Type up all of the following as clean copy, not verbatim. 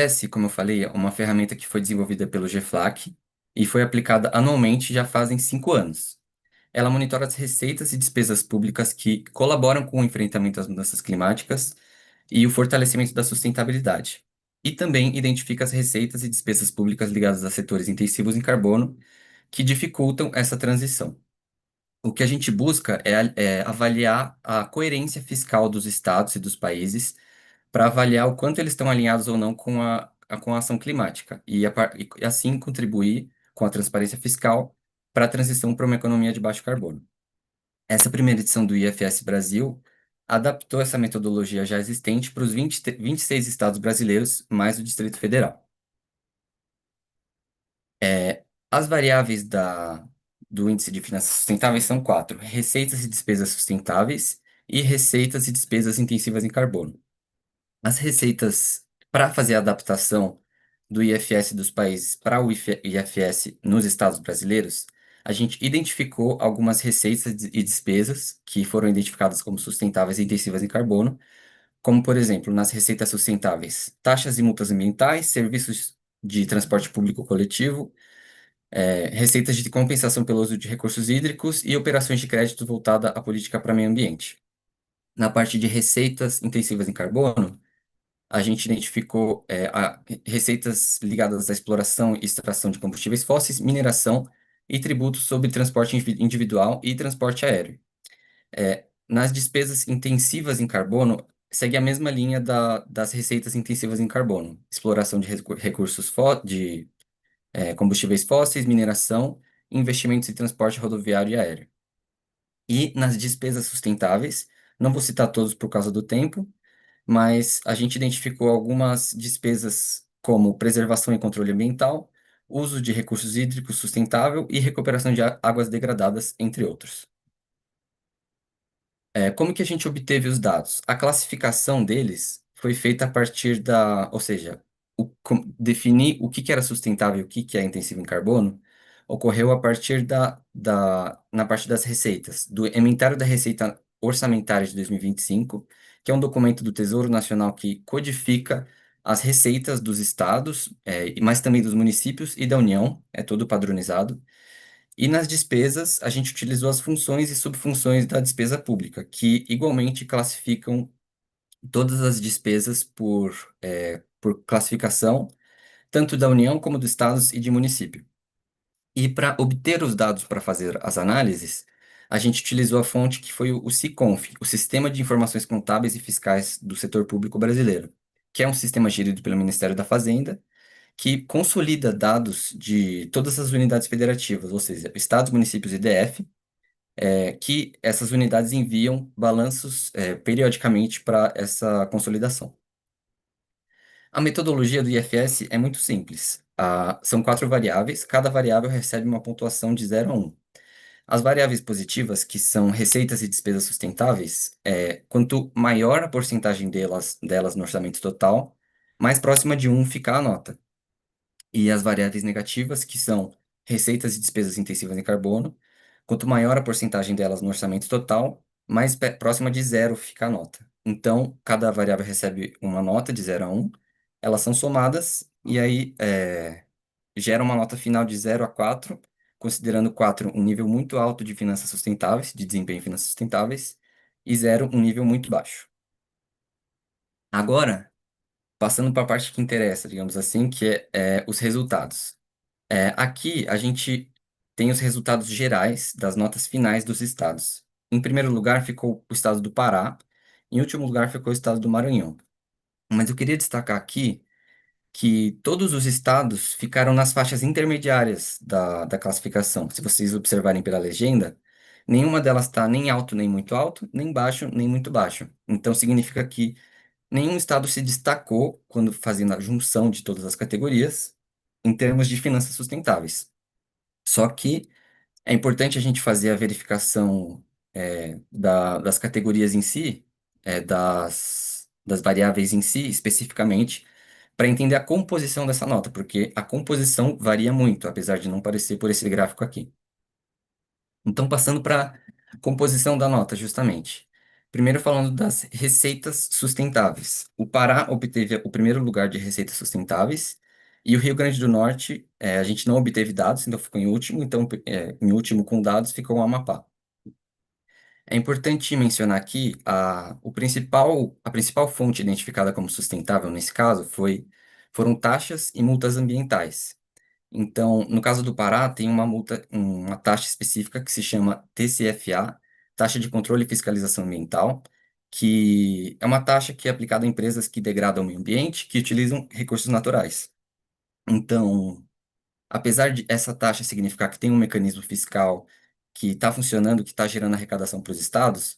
IFS, como eu falei, é uma ferramenta que foi desenvolvida pelo GEFLAC e foi aplicada anualmente já fazem 5 anos. Ela monitora as receitas e despesas públicas que colaboram com o enfrentamento às mudanças climáticas e o fortalecimento da sustentabilidade. E também identifica as receitas e despesas públicas ligadas a setores intensivos em carbono que dificultam essa transição. O que a gente busca é avaliar a coerência fiscal dos estados e dos países para avaliar o quanto eles estão alinhados ou não com a ação climática e assim contribuir com a transparência fiscal para a transição para uma economia de baixo carbono. Essa primeira edição do IFS Brasil adaptou essa metodologia já existente para os 26 estados brasileiros, mais o Distrito Federal. As variáveis do Índice de Finanças Sustentáveis são quatro: receitas e despesas sustentáveis e receitas e despesas intensivas em carbono. As receitas para fazer a adaptação do IFS dos países para o IFS nos estados brasileiros, a gente identificou algumas receitas e despesas que foram identificadas como sustentáveis e intensivas em carbono, como, por exemplo, nas receitas sustentáveis, taxas e multas ambientais, serviços de transporte público coletivo, receitas de compensação pelo uso de recursos hídricos e operações de crédito voltada à política para meio ambiente. Na parte de receitas intensivas em carbono, a gente identificou receitas ligadas à exploração e extração de combustíveis fósseis, mineração e tributos sobre transporte individual e transporte aéreo. Nas despesas intensivas em carbono, segue a mesma linha das receitas intensivas em carbono: exploração de recursos combustíveis fósseis, mineração, investimentos em transporte rodoviário e aéreo. E nas despesas sustentáveis, não vou citar todos por causa do tempo, mas a gente identificou algumas despesas como preservação e controle ambiental, uso de recursos hídricos sustentável e recuperação de águas degradadas, entre outros. Como que a gente obteve os dados? A classificação deles foi feita a partir ou seja, definir o que que era sustentável e o que que é intensivo em carbono, ocorreu a partir na parte das receitas, do Inventário da Receita Orçamentária de 2025, que é um documento do Tesouro Nacional que codifica as receitas dos estados, mas também dos municípios e da União, é todo padronizado. E nas despesas, a gente utilizou as funções e subfunções da despesa pública, que igualmente classificam todas as despesas por classificação, tanto da União como dos estados e de município. E para obter os dados para fazer as análises, a gente utilizou a fonte que foi o SICONF, o Sistema de Informações Contábeis e Fiscais do Setor Público Brasileiro, que é um sistema gerido pelo Ministério da Fazenda que consolida dados de todas as unidades federativas, ou seja, estados, municípios e DF, que essas unidades enviam balanços, periodicamente para essa consolidação. A metodologia do IFS é muito simples. São quatro variáveis, cada variável recebe uma pontuação de 0 a 1. As variáveis positivas, que são receitas e despesas sustentáveis, quanto maior a porcentagem delas no orçamento total, mais próxima de 1 fica a nota. E as variáveis negativas, que são receitas e despesas intensivas em carbono, quanto maior a porcentagem delas no orçamento total, mais próxima de 0 fica a nota. Então, cada variável recebe uma nota de 0 a 1, elas são somadas e aí gera uma nota final de 0 a 4, considerando 4 um nível muito alto de finanças sustentáveis, de desempenho em finanças sustentáveis, e 0 um nível muito baixo. Agora, passando para a parte que interessa, digamos assim, que é os resultados. Aqui a gente tem os resultados gerais das notas finais dos estados. Em primeiro lugar ficou o estado do Pará, em último lugar ficou o estado do Maranhão. Mas eu queria destacar aqui que todos os estados ficaram nas faixas intermediárias da classificação. Se vocês observarem pela legenda, nenhuma delas está nem alto nem muito alto, nem baixo nem muito baixo. Então significa que nenhum estado se destacou quando fazendo a junção de todas as categorias em termos de finanças sustentáveis. Só que é importante a gente fazer a verificação das categorias em si, das variáveis em si, especificamente, para entender a composição dessa nota, porque a composição varia muito, apesar de não parecer por esse gráfico aqui. Então, passando para a composição da nota, justamente. Primeiro falando das receitas sustentáveis. O Pará obteve o primeiro lugar de receitas sustentáveis e o Rio Grande do Norte, a gente não obteve dados, então ficou em último, então em último com dados ficou o Amapá. É importante mencionar aqui a principal fonte identificada como sustentável nesse caso foram taxas e multas ambientais. Então, no caso do Pará, tem uma multa, uma taxa específica que se chama TCFA, Taxa de Controle e Fiscalização Ambiental, que é uma taxa que é aplicada a empresas que degradam o meio ambiente, que utilizam recursos naturais. Então, apesar de essa taxa significar que tem um mecanismo fiscal que está funcionando, que está gerando arrecadação para os estados,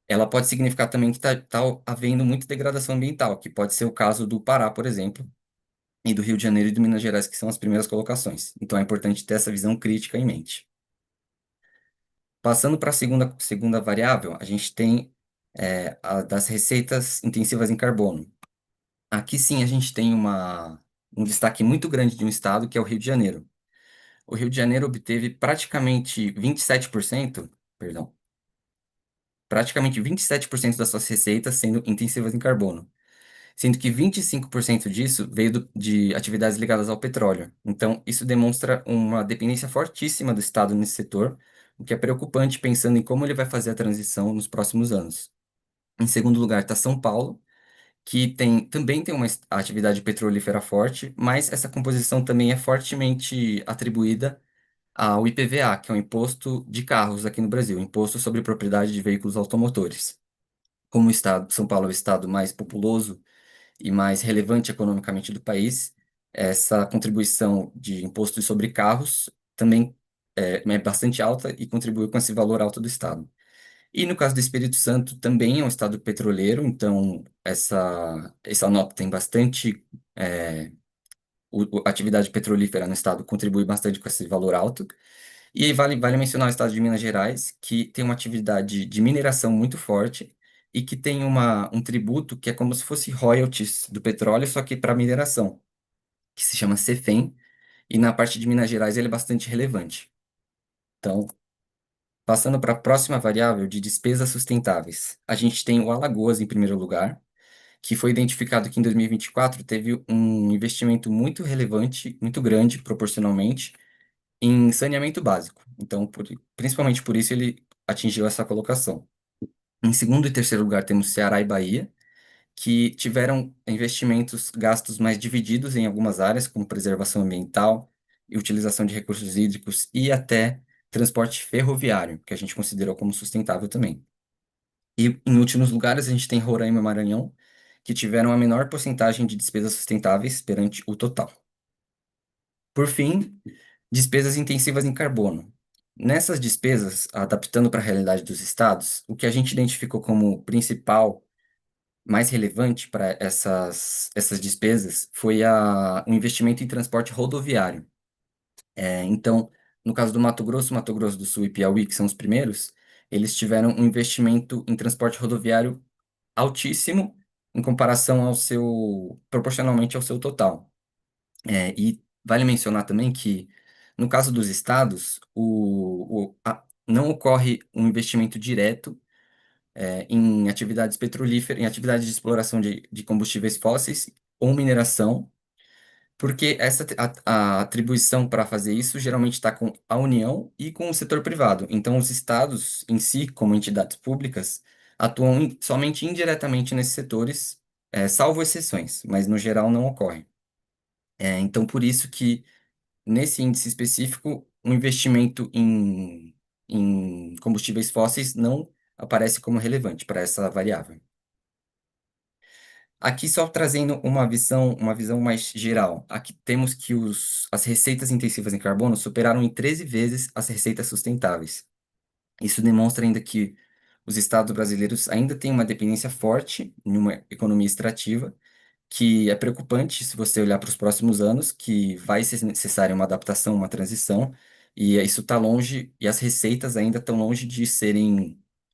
ela pode significar também que está havendo muita degradação ambiental, que pode ser o caso do Pará, por exemplo, e do Rio de Janeiro e do Minas Gerais, que são as primeiras colocações. Então é importante ter essa visão crítica em mente. Passando para a segunda variável, a gente tem a das receitas intensivas em carbono. Aqui sim a gente tem um destaque muito grande de um estado, que é o Rio de Janeiro. O Rio de Janeiro obteve praticamente 27% das suas receitas sendo intensivas em carbono, sendo que 25% disso veio de atividades ligadas ao petróleo. Então, isso demonstra uma dependência fortíssima do Estado nesse setor, o que é preocupante pensando em como ele vai fazer a transição nos próximos anos. Em segundo lugar está São Paulo, que também tem uma atividade petrolífera forte, mas essa composição também é fortemente atribuída ao IPVA, que é o Imposto de Carros aqui no Brasil, Imposto sobre Propriedade de Veículos Automotores. Como o estado, São Paulo é o estado mais populoso e mais relevante economicamente do país, essa contribuição de imposto sobre carros também é bastante alta e contribui com esse valor alto do estado. E no caso do Espírito Santo, também é um estado petroleiro, então essa nota tem bastante. A atividade petrolífera no estado contribui bastante com esse valor alto. E aí vale mencionar o estado de Minas Gerais, que tem uma atividade de mineração muito forte e que tem um tributo que é como se fosse royalties do petróleo, só que para mineração, que se chama CEFEM, e na parte de Minas Gerais ele é bastante relevante. Então, passando para a próxima variável de despesas sustentáveis, a gente tem o Alagoas em primeiro lugar, que foi identificado que em 2024 teve um investimento muito relevante, muito grande proporcionalmente, em saneamento básico. Então, principalmente por isso ele atingiu essa colocação. Em segundo e terceiro lugar temos Ceará e Bahia, que tiveram investimentos gastos mais divididos em algumas áreas, como preservação ambiental e utilização de recursos hídricos e até transporte ferroviário, que a gente considerou como sustentável também. E em últimos lugares a gente tem Roraima e Maranhão, que tiveram a menor porcentagem de despesas sustentáveis perante o total. Por fim, despesas intensivas em carbono. Nessas despesas, adaptando para a realidade dos estados, o que a gente identificou como principal, mais relevante para essas despesas foi o investimento em transporte rodoviário. Então, no caso do Mato Grosso do Sul e Piauí, que são os primeiros, eles tiveram um investimento em transporte rodoviário altíssimo em comparação proporcionalmente ao seu total. E vale mencionar também que, no caso dos estados, não ocorre um investimento direto em atividades petrolíferas, em atividades de exploração de combustíveis fósseis ou mineração, porque a atribuição para fazer isso geralmente está com a União e com o setor privado. Então, os estados em si, como entidades públicas, atuam somente indiretamente nesses setores, salvo exceções, mas no geral não ocorre. Então, por isso que nesse índice específico, o investimento em combustíveis fósseis não aparece como relevante para essa variável. Aqui só trazendo uma visão mais geral. Aqui temos que as receitas intensivas em carbono superaram em 13 vezes as receitas sustentáveis. Isso demonstra ainda que os estados brasileiros ainda têm uma dependência forte em uma economia extrativa, que é preocupante se você olhar para os próximos anos, que vai ser necessária uma adaptação, uma transição, e isso está longe, e as receitas ainda estão longe de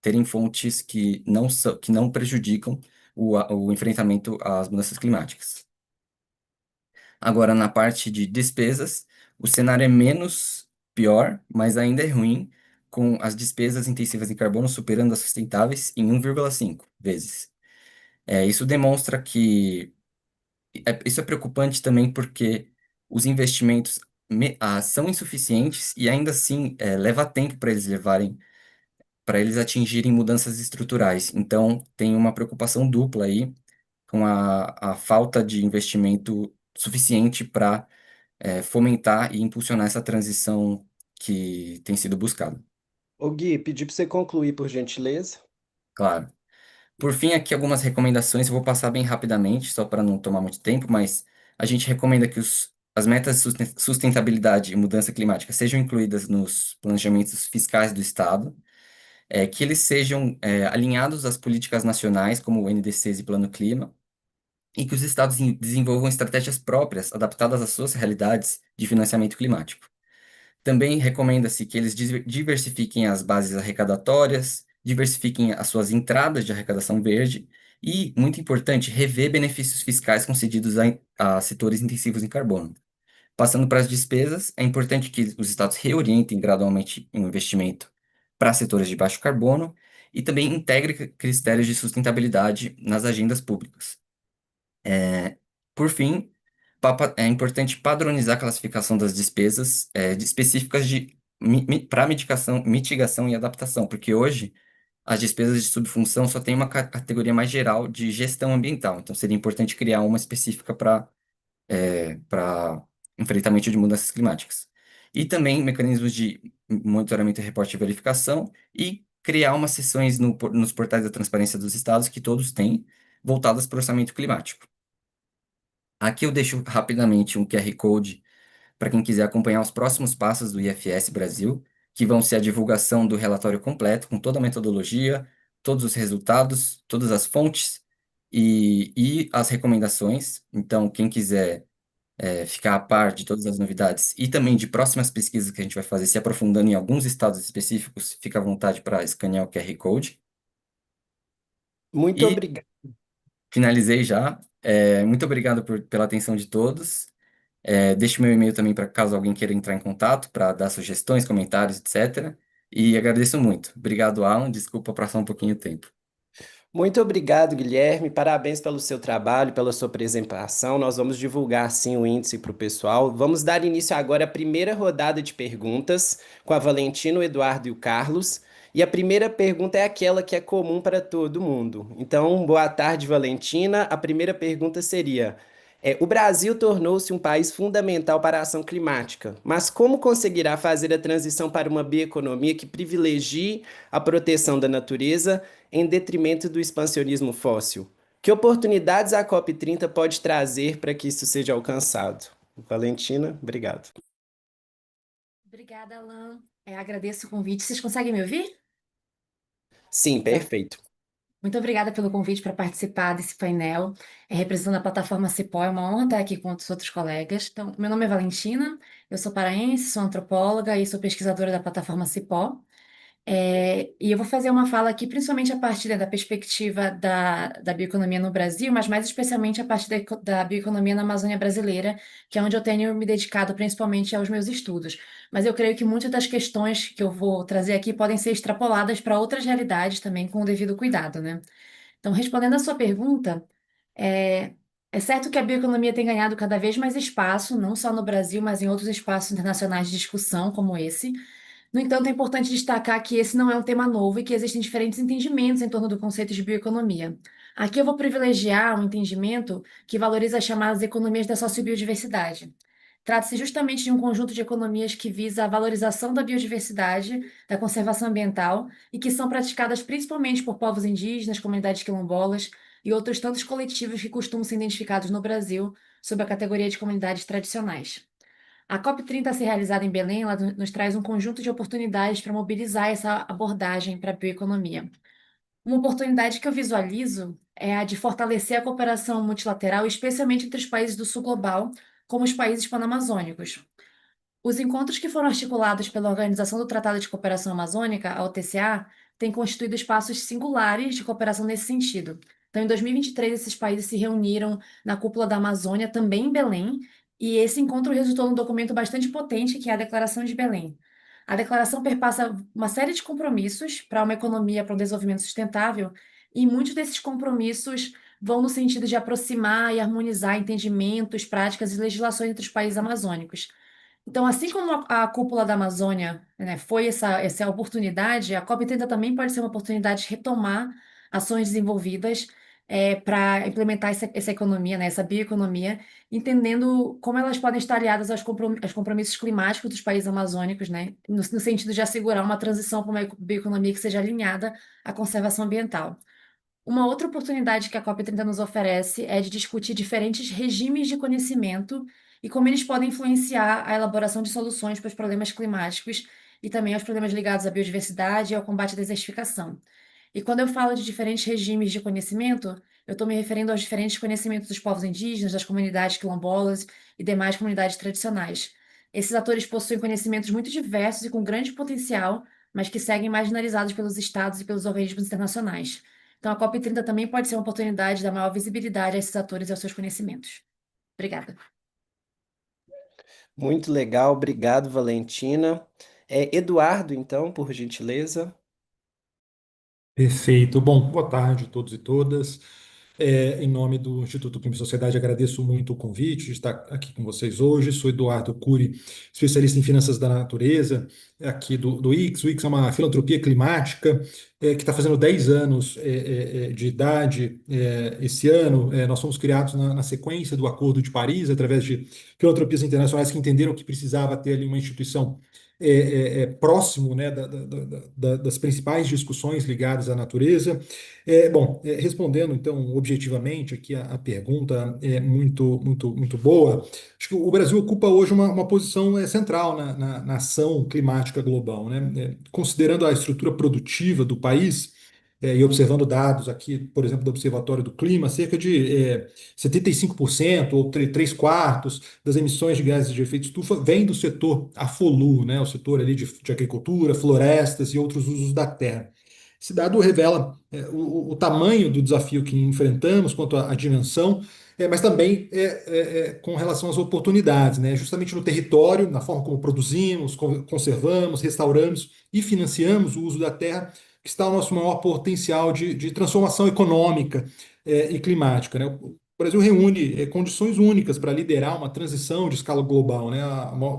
terem fontes que não prejudicam o enfrentamento às mudanças climáticas. Agora, na parte de despesas, o cenário é menos pior, mas ainda é ruim, com as despesas intensivas em carbono superando as sustentáveis em 1,5 vezes. Isso demonstra que isso é preocupante também porque os investimentos são insuficientes e ainda assim leva tempo para eles atingirem mudanças estruturais. Então, tem uma preocupação dupla aí com a falta de investimento suficiente para fomentar e impulsionar essa transição que tem sido buscada. Ô Gui, pedi para você concluir, por gentileza. Claro. Por fim, aqui algumas recomendações, eu vou passar bem rapidamente, só para não tomar muito tempo, mas a gente recomenda que as metas de sustentabilidade e mudança climática sejam incluídas nos planejamentos fiscais do Estado, que eles sejam alinhados às políticas nacionais, como o NDCs e Plano Clima, e que os estados desenvolvam estratégias próprias, adaptadas às suas realidades de financiamento climático. Também recomenda-se que eles diversifiquem as bases arrecadatórias, diversifiquem as suas entradas de arrecadação verde e, muito importante, rever benefícios fiscais concedidos a setores intensivos em carbono. Passando para as despesas, é importante que os estados reorientem gradualmente o investimento para setores de baixo carbono e também integre critérios de sustentabilidade nas agendas públicas. Por fim, é importante padronizar a classificação das despesas específicas para mitigação e adaptação, porque hoje as despesas de subfunção só tem uma categoria mais geral de gestão ambiental, então seria importante criar uma específica para enfrentamento de mudanças climáticas. E também mecanismos de monitoramento, reporte e verificação e criar umas seções nos portais da transparência dos estados, que todos têm, voltadas para o orçamento climático. Aqui eu deixo rapidamente um QR Code para quem quiser acompanhar os próximos passos do IFS Brasil, que vão ser a divulgação do relatório completo, com toda a metodologia, todos os resultados, todas as fontes e as recomendações. Então, quem quiser ficar a par de todas as novidades e também de próximas pesquisas que a gente vai fazer, se aprofundando em alguns estados específicos, fica à vontade para escanear o QR Code. Muito E obrigado. finalizei já. Muito obrigado pela atenção de todos. Deixe meu e-mail também para caso alguém queira entrar em contato, para dar sugestões, comentários, etc. E agradeço muito. Obrigado, Alan. Desculpa passar um pouquinho o tempo. Muito obrigado, Guilherme. Parabéns pelo seu trabalho, pela sua apresentação. Nós vamos divulgar sim o índice para o pessoal. Vamos dar início agora à primeira rodada de perguntas com a Valentina, o Eduardo e o Carlos. E a primeira pergunta é aquela que é comum para todo mundo. Então, boa tarde, Valentina. A primeira pergunta seria: o Brasil tornou-se um país fundamental para a ação climática, mas como conseguirá fazer a transição para uma bioeconomia que privilegie a proteção da natureza em detrimento do expansionismo fóssil? Que oportunidades a COP30 pode trazer para que isso seja alcançado? Valentina, obrigado. Obrigada, Alan. Agradeço o convite. Vocês conseguem me ouvir? Sim, Tá. perfeito. Muito obrigada pelo convite para participar desse painel, representando a plataforma Cipó. É uma honra estar aqui com os outros colegas. Então, meu nome é Valentina, eu sou paraense, sou antropóloga e sou pesquisadora da plataforma Cipó. E eu vou fazer uma fala aqui, principalmente a partir da perspectiva da bioeconomia no Brasil, mas mais especialmente a partir da bioeconomia na Amazônia brasileira, que é onde eu tenho me dedicado principalmente aos meus estudos. Mas eu creio que muitas das questões que eu vou trazer aqui podem ser extrapoladas para outras realidades também, com o devido cuidado, né? Então, respondendo à sua pergunta, é, é certo que a bioeconomia tem ganhado cada vez mais espaço, não só no Brasil, mas em outros espaços internacionais de discussão, como esse. No entanto, é importante destacar que esse não é um tema novo e que existem diferentes entendimentos em torno do conceito de bioeconomia. Aqui eu vou privilegiar um entendimento que valoriza as chamadas economias da sociobiodiversidade. Trata-se justamente de um conjunto de economias que visa a valorização da biodiversidade, da conservação ambiental e que são praticadas principalmente por povos indígenas, comunidades quilombolas e outros tantos coletivos que costumam ser identificados no Brasil sob a categoria de comunidades tradicionais. A COP30 a ser realizada em Belém, ela nos traz um conjunto de oportunidades para mobilizar essa abordagem para a bioeconomia. Uma oportunidade que eu visualizo é a de fortalecer a cooperação multilateral, especialmente entre os países do sul global, como os países panamazônicos. Os encontros que foram articulados pela Organização do Tratado de Cooperação Amazônica, a OTCA, têm constituído espaços singulares de cooperação nesse sentido. Então, em 2023, esses países se reuniram na Cúpula da Amazônia, também em Belém, e esse encontro resultou num documento bastante potente, que é a Declaração de Belém. A declaração perpassa uma série de compromissos para uma economia para um desenvolvimento sustentável, e muitos desses compromissos vão no sentido de aproximar e harmonizar entendimentos, práticas e legislações entre os países amazônicos. Então, assim como a cúpula da Amazônia, né, foi essa oportunidade, a COP30 também pode ser uma oportunidade de retomar ações desenvolvidas para implementar essa economia, né, essa bioeconomia, entendendo como elas podem estar aliadas aos compromissos climáticos dos países amazônicos, né, no sentido de assegurar uma transição para uma bioeconomia que seja alinhada à conservação ambiental. Uma outra oportunidade que a COP30 nos oferece é de discutir diferentes regimes de conhecimento e como eles podem influenciar a elaboração de soluções para os problemas climáticos e também aos problemas ligados à biodiversidade e ao combate à desertificação. E quando eu falo de diferentes regimes de conhecimento, eu estou me referindo aos diferentes conhecimentos dos povos indígenas, das comunidades quilombolas e demais comunidades tradicionais. Esses atores possuem conhecimentos muito diversos e com grande potencial, mas que seguem marginalizados pelos estados e pelos organismos internacionais. Então, a COP30 também pode ser uma oportunidade de dar maior visibilidade a esses atores e aos seus conhecimentos. Obrigada. Muito legal, obrigado, Valentina. Eduardo, então, por gentileza. Perfeito. Bom, boa tarde a todos e todas. Em nome do Instituto Clima e Sociedade, agradeço muito o convite de estar aqui com vocês hoje. Sou Eduardo Cury, especialista em finanças da natureza, aqui do IX. O IX é uma filantropia climática que está fazendo 10 anos de idade esse ano. Nós fomos criados na sequência do Acordo de Paris, através de filantropias internacionais que entenderam que precisava ter ali uma instituição próximo, né, das principais discussões ligadas à natureza. Bom, respondendo então objetivamente aqui a pergunta é muito boa. Acho que o Brasil ocupa hoje uma posição central na ação climática global, né? Considerando a estrutura produtiva do país, e observando dados aqui, por exemplo, do Observatório do Clima, cerca de 75% ou 3 quartos das emissões de gases de efeito estufa vem do setor AFOLU, né? O setor ali de agricultura, florestas e outros usos da terra. Esse dado revela o tamanho do desafio que enfrentamos quanto à dimensão, mas também com relação às oportunidades, né? Justamente no território, na forma como produzimos, conservamos, restauramos e financiamos o uso da terra, que está o nosso maior potencial de transformação econômica e climática, né? O Brasil reúne condições únicas para liderar uma transição de escala global, né?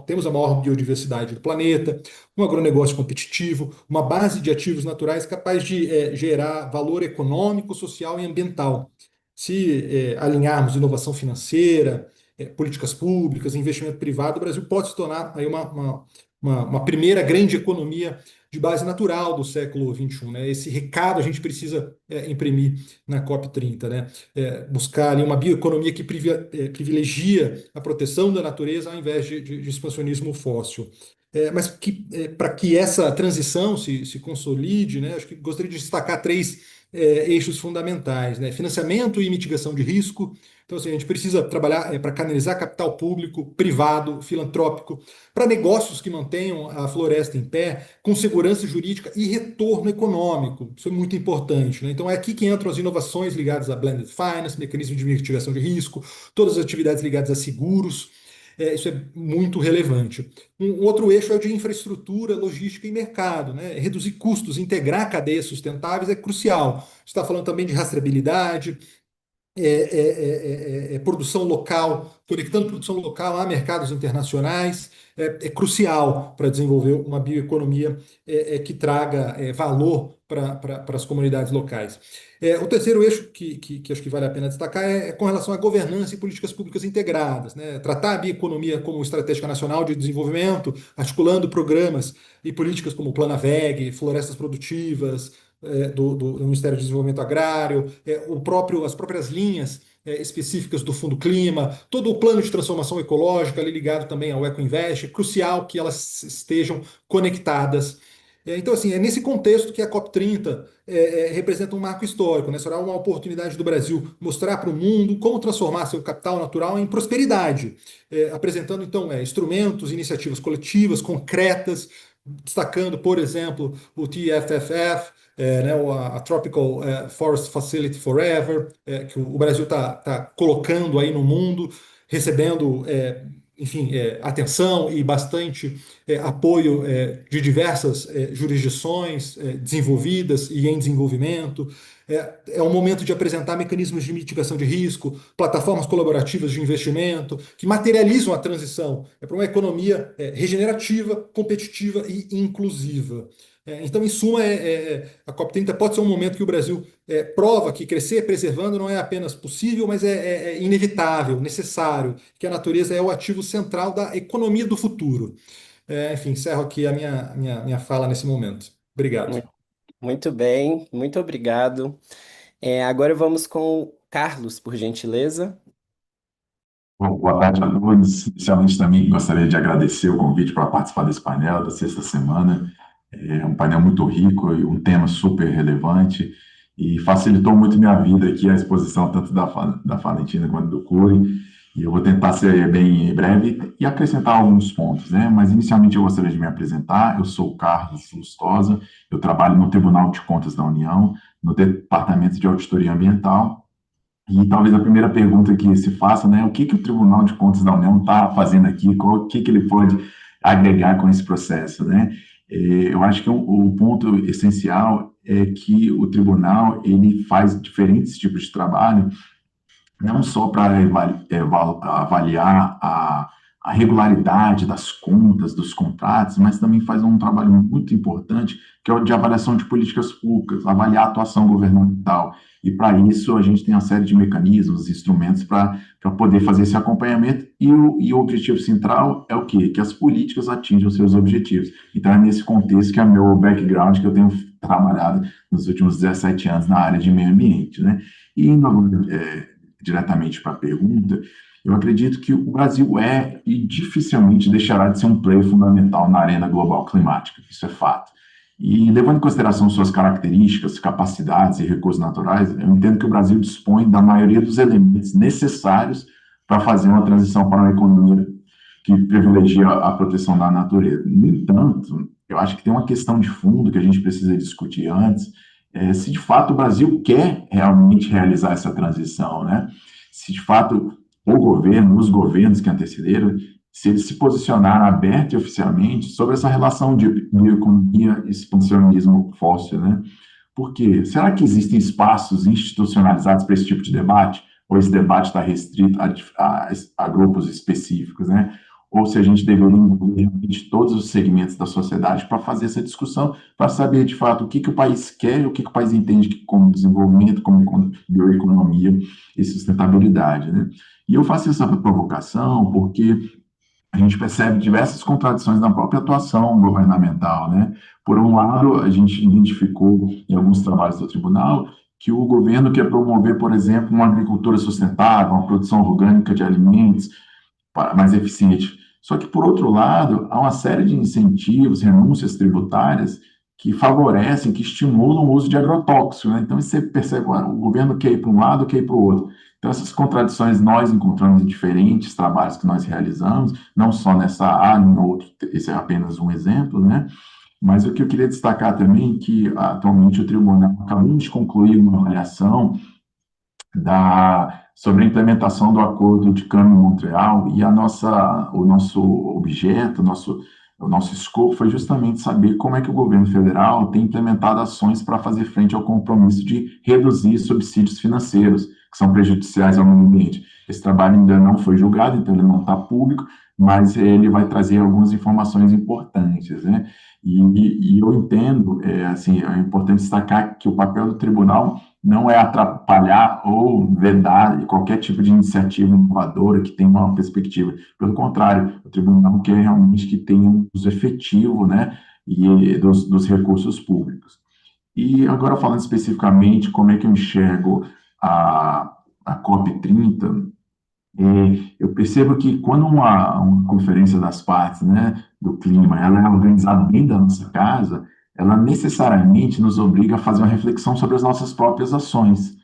Temos a maior biodiversidade do planeta, um agronegócio competitivo, uma base de ativos naturais capaz de gerar valor econômico, social e ambiental. Se alinharmos inovação financeira, políticas públicas, investimento privado, o Brasil pode se tornar aí uma primeira grande economia de base natural do século XXI, né? Esse recado a gente precisa imprimir na COP30, né? Buscar ali uma bioeconomia que privilegia a proteção da natureza ao invés de expansionismo fóssil. Mas para que essa transição se consolide, né, acho que gostaria de destacar três eixos fundamentais, né? Financiamento e mitigação de risco. Então, assim, a gente precisa trabalhar para canalizar capital público, privado, filantrópico, para negócios que mantenham a floresta em pé, com segurança jurídica e retorno econômico. Isso é muito importante, né? Então, é aqui que entram as inovações ligadas a blended finance, mecanismo de mitigação de risco, todas as atividades ligadas a seguros. Isso é muito relevante. Um outro eixo é o de infraestrutura, logística e mercado, né? Reduzir custos, integrar cadeias sustentáveis é crucial. Está falando também de rastreabilidade, produção local, conectando produção local a mercados internacionais, é crucial para desenvolver uma bioeconomia que traga valor para as comunidades locais. O terceiro eixo que acho que vale a pena destacar é com relação à governança e políticas públicas integradas, né? Tratar a bioeconomia como estratégia nacional de desenvolvimento, articulando programas e políticas como o Plano AVEG, florestas produtivas, do Ministério do Desenvolvimento Agrário, as próprias linhas específicas do Fundo Clima, todo o plano de transformação ecológica ali ligado também ao EcoInvest, é crucial que elas estejam conectadas. Então, assim, é nesse contexto que a COP30 representa um marco histórico, né? Será uma oportunidade do Brasil mostrar para o mundo como transformar seu capital natural em prosperidade, apresentando, então, instrumentos, iniciativas coletivas, concretas, destacando, por exemplo, o TFFF, né, a Tropical Forest Facility Forever, que o Brasil está colocando aí no mundo, recebendo enfim, atenção e bastante apoio de diversas jurisdições desenvolvidas e em desenvolvimento. É um momento de apresentar mecanismos de mitigação de risco, plataformas colaborativas de investimento, que materializam a transição para uma economia regenerativa, competitiva e inclusiva. Então, em suma, a COP30 pode ser um momento que o Brasil prova que crescer preservando não é apenas possível, mas é inevitável, necessário, que a natureza é o ativo central da economia do futuro. Enfim, encerro aqui a minha fala nesse momento. Obrigado. Mu- Muito bem, muito obrigado. Agora vamos com o Carlos, por gentileza. Bom, boa tarde a todos. Inicialmente também gostaria de agradecer o convite para participar desse painel da sexta semana. É um painel muito rico e um tema super relevante e facilitou muito minha vida aqui a exposição tanto da Valentina quanto do Cury. E eu vou tentar ser bem breve e acrescentar alguns pontos, né? Mas inicialmente eu gostaria de me apresentar. Eu sou o Carlos Lustosa, eu trabalho no Tribunal de Contas da União, no Departamento de Auditoria Ambiental. E talvez a primeira pergunta que se faça, né, o que que o Tribunal de Contas da União está fazendo aqui, o que que ele pode agregar com esse processo, né? Eu acho que o ponto essencial é que o tribunal ele faz diferentes tipos de trabalho não só para avaliar a regularidade das contas, dos contratos, mas também faz um trabalho muito importante, que é o de avaliação de políticas públicas, avaliar a atuação governamental. E para isso a gente tem uma série de mecanismos, instrumentos para poder fazer esse acompanhamento, e o objetivo central é o quê? Que as políticas atinjam seus objetivos. Então é nesse contexto que é o meu background, que eu tenho trabalhado nos últimos 17 anos na área de meio ambiente, né? E diretamente para a pergunta, eu acredito que o Brasil é e dificilmente deixará de ser um player fundamental na arena global climática, isso é fato. E levando em consideração suas características, capacidades e recursos naturais, eu entendo que o Brasil dispõe da maioria dos elementos necessários para fazer uma transição para uma economia que privilegia a proteção da natureza. No entanto, eu acho que tem uma questão de fundo que a gente precisa discutir antes, se de fato o Brasil quer realmente realizar essa transição, né? Se de fato o governo, os governos que antecederam, se eles se posicionaram aberto e oficialmente sobre essa relação de bioeconomia e expansionismo fóssil, né? Por quê? Será que existem espaços institucionalizados para esse tipo de debate? Ou esse debate está restrito a grupos específicos, né? Ou se a gente deveria envolver realmente todos os segmentos da sociedade para fazer essa discussão, para saber de fato o que o país quer e o que o país entende como desenvolvimento, como bioeconomia e sustentabilidade, né? E eu faço essa provocação porque a gente percebe diversas contradições na própria atuação governamental, né? Por um lado, a gente identificou em alguns trabalhos do tribunal que o governo quer promover, por exemplo, uma agricultura sustentável, uma produção orgânica de alimentos mais eficiente. Só que, por outro lado, há uma série de incentivos, renúncias tributárias que favorecem, que estimulam o uso de agrotóxicos, né? Então, você percebe, o governo quer ir para um lado, quer ir para o outro. Então, essas contradições nós encontramos em diferentes trabalhos que nós realizamos, não só nessa área, no outro, esse é apenas um exemplo, né? Mas o que eu queria destacar também é que, atualmente, o tribunal acabou de concluir uma avaliação sobre a implementação do Acordo de Câmbio-Montreal e o nosso objeto, o nosso escopo foi justamente saber como é que o governo federal tem implementado ações para fazer frente ao compromisso de reduzir subsídios financeiros que são prejudiciais ao meio ambiente. Esse trabalho ainda não foi julgado, então ele não está público, mas ele vai trazer algumas informações importantes, né? E eu entendo, assim, é importante destacar que o papel do tribunal não é atrapalhar ou vedar qualquer tipo de iniciativa inovadora que tenha uma perspectiva. Pelo contrário, o tribunal quer realmente que tenha um uso efetivo, né, e dos recursos públicos. E agora, falando especificamente como é que eu enxergo a COP30, eu percebo que quando uma conferência das partes, né, do clima, ela é organizada dentro da nossa casa, ela necessariamente nos obriga a fazer uma reflexão sobre as nossas próprias ações.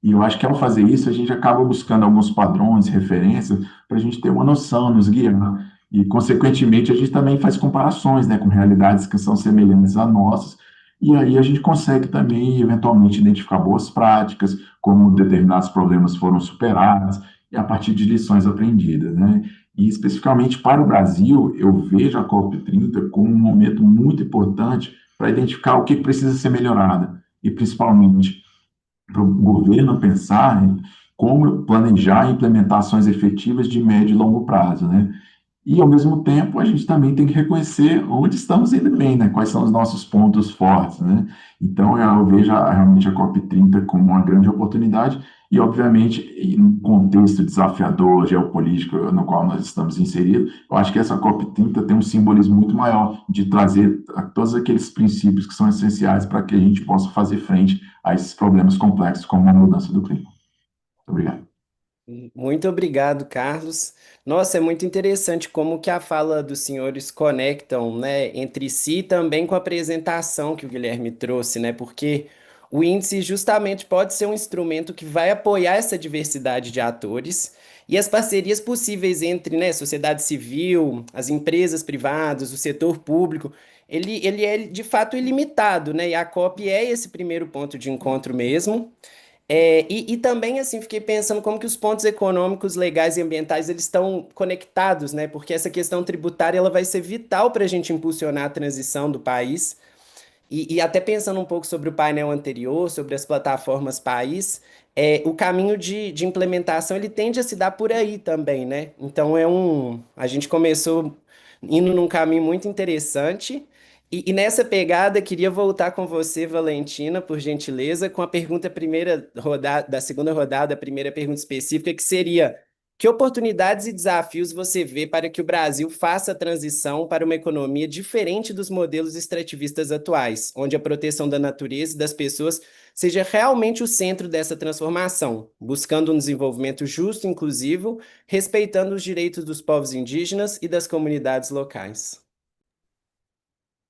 E eu acho que ao fazer isso, a gente acaba buscando alguns padrões, referências, para a gente ter uma noção, nos guiar. E, consequentemente, a gente também faz comparações, né, com realidades que são semelhantes às nossas, e aí a gente consegue também, eventualmente, identificar boas práticas, como determinados problemas foram superados, e a partir de lições aprendidas, né? E especificamente para o Brasil, eu vejo a COP30 como um momento muito importante para identificar o que precisa ser melhorado e principalmente para o governo pensar em como planejar implementações efetivas de médio e longo prazo, né? E, ao mesmo tempo, a gente também tem que reconhecer onde estamos indo bem, né? Quais são os nossos pontos fortes, né? Então, eu vejo realmente a COP30 como uma grande oportunidade e, obviamente, em um contexto desafiador, geopolítico, no qual nós estamos inseridos, eu acho que essa COP30 tem um simbolismo muito maior de trazer todos aqueles princípios que são essenciais para que a gente possa fazer frente a esses problemas complexos, como a mudança do clima. Muito obrigado. Muito obrigado, Carlos. Nossa, é muito interessante como que a fala dos senhores conectam, né, entre si e também com a apresentação que o Guilherme trouxe, né? Porque o índice justamente pode ser um instrumento que vai apoiar essa diversidade de atores e as parcerias possíveis entre, né, sociedade civil, as empresas privadas, o setor público. Ele é de fato ilimitado, né? E a COP é esse primeiro ponto de encontro mesmo. E também, assim, fiquei pensando como que os pontos econômicos, legais e ambientais, eles estão conectados, né? Porque essa questão tributária, ela vai ser vital para a gente impulsionar a transição do país. E até pensando um pouco sobre o painel anterior, sobre as plataformas país, o caminho de implementação, ele tende a se dar por aí também, né? Então, a gente começou indo num caminho muito interessante, e nessa pegada, queria voltar com você, Valentina, por gentileza, com a pergunta primeira rodada, da segunda rodada, a primeira pergunta específica, que seria: que oportunidades e desafios você vê para que o Brasil faça a transição para uma economia diferente dos modelos extrativistas atuais, onde a proteção da natureza e das pessoas seja realmente o centro dessa transformação, buscando um desenvolvimento justo e inclusivo, respeitando os direitos dos povos indígenas e das comunidades locais?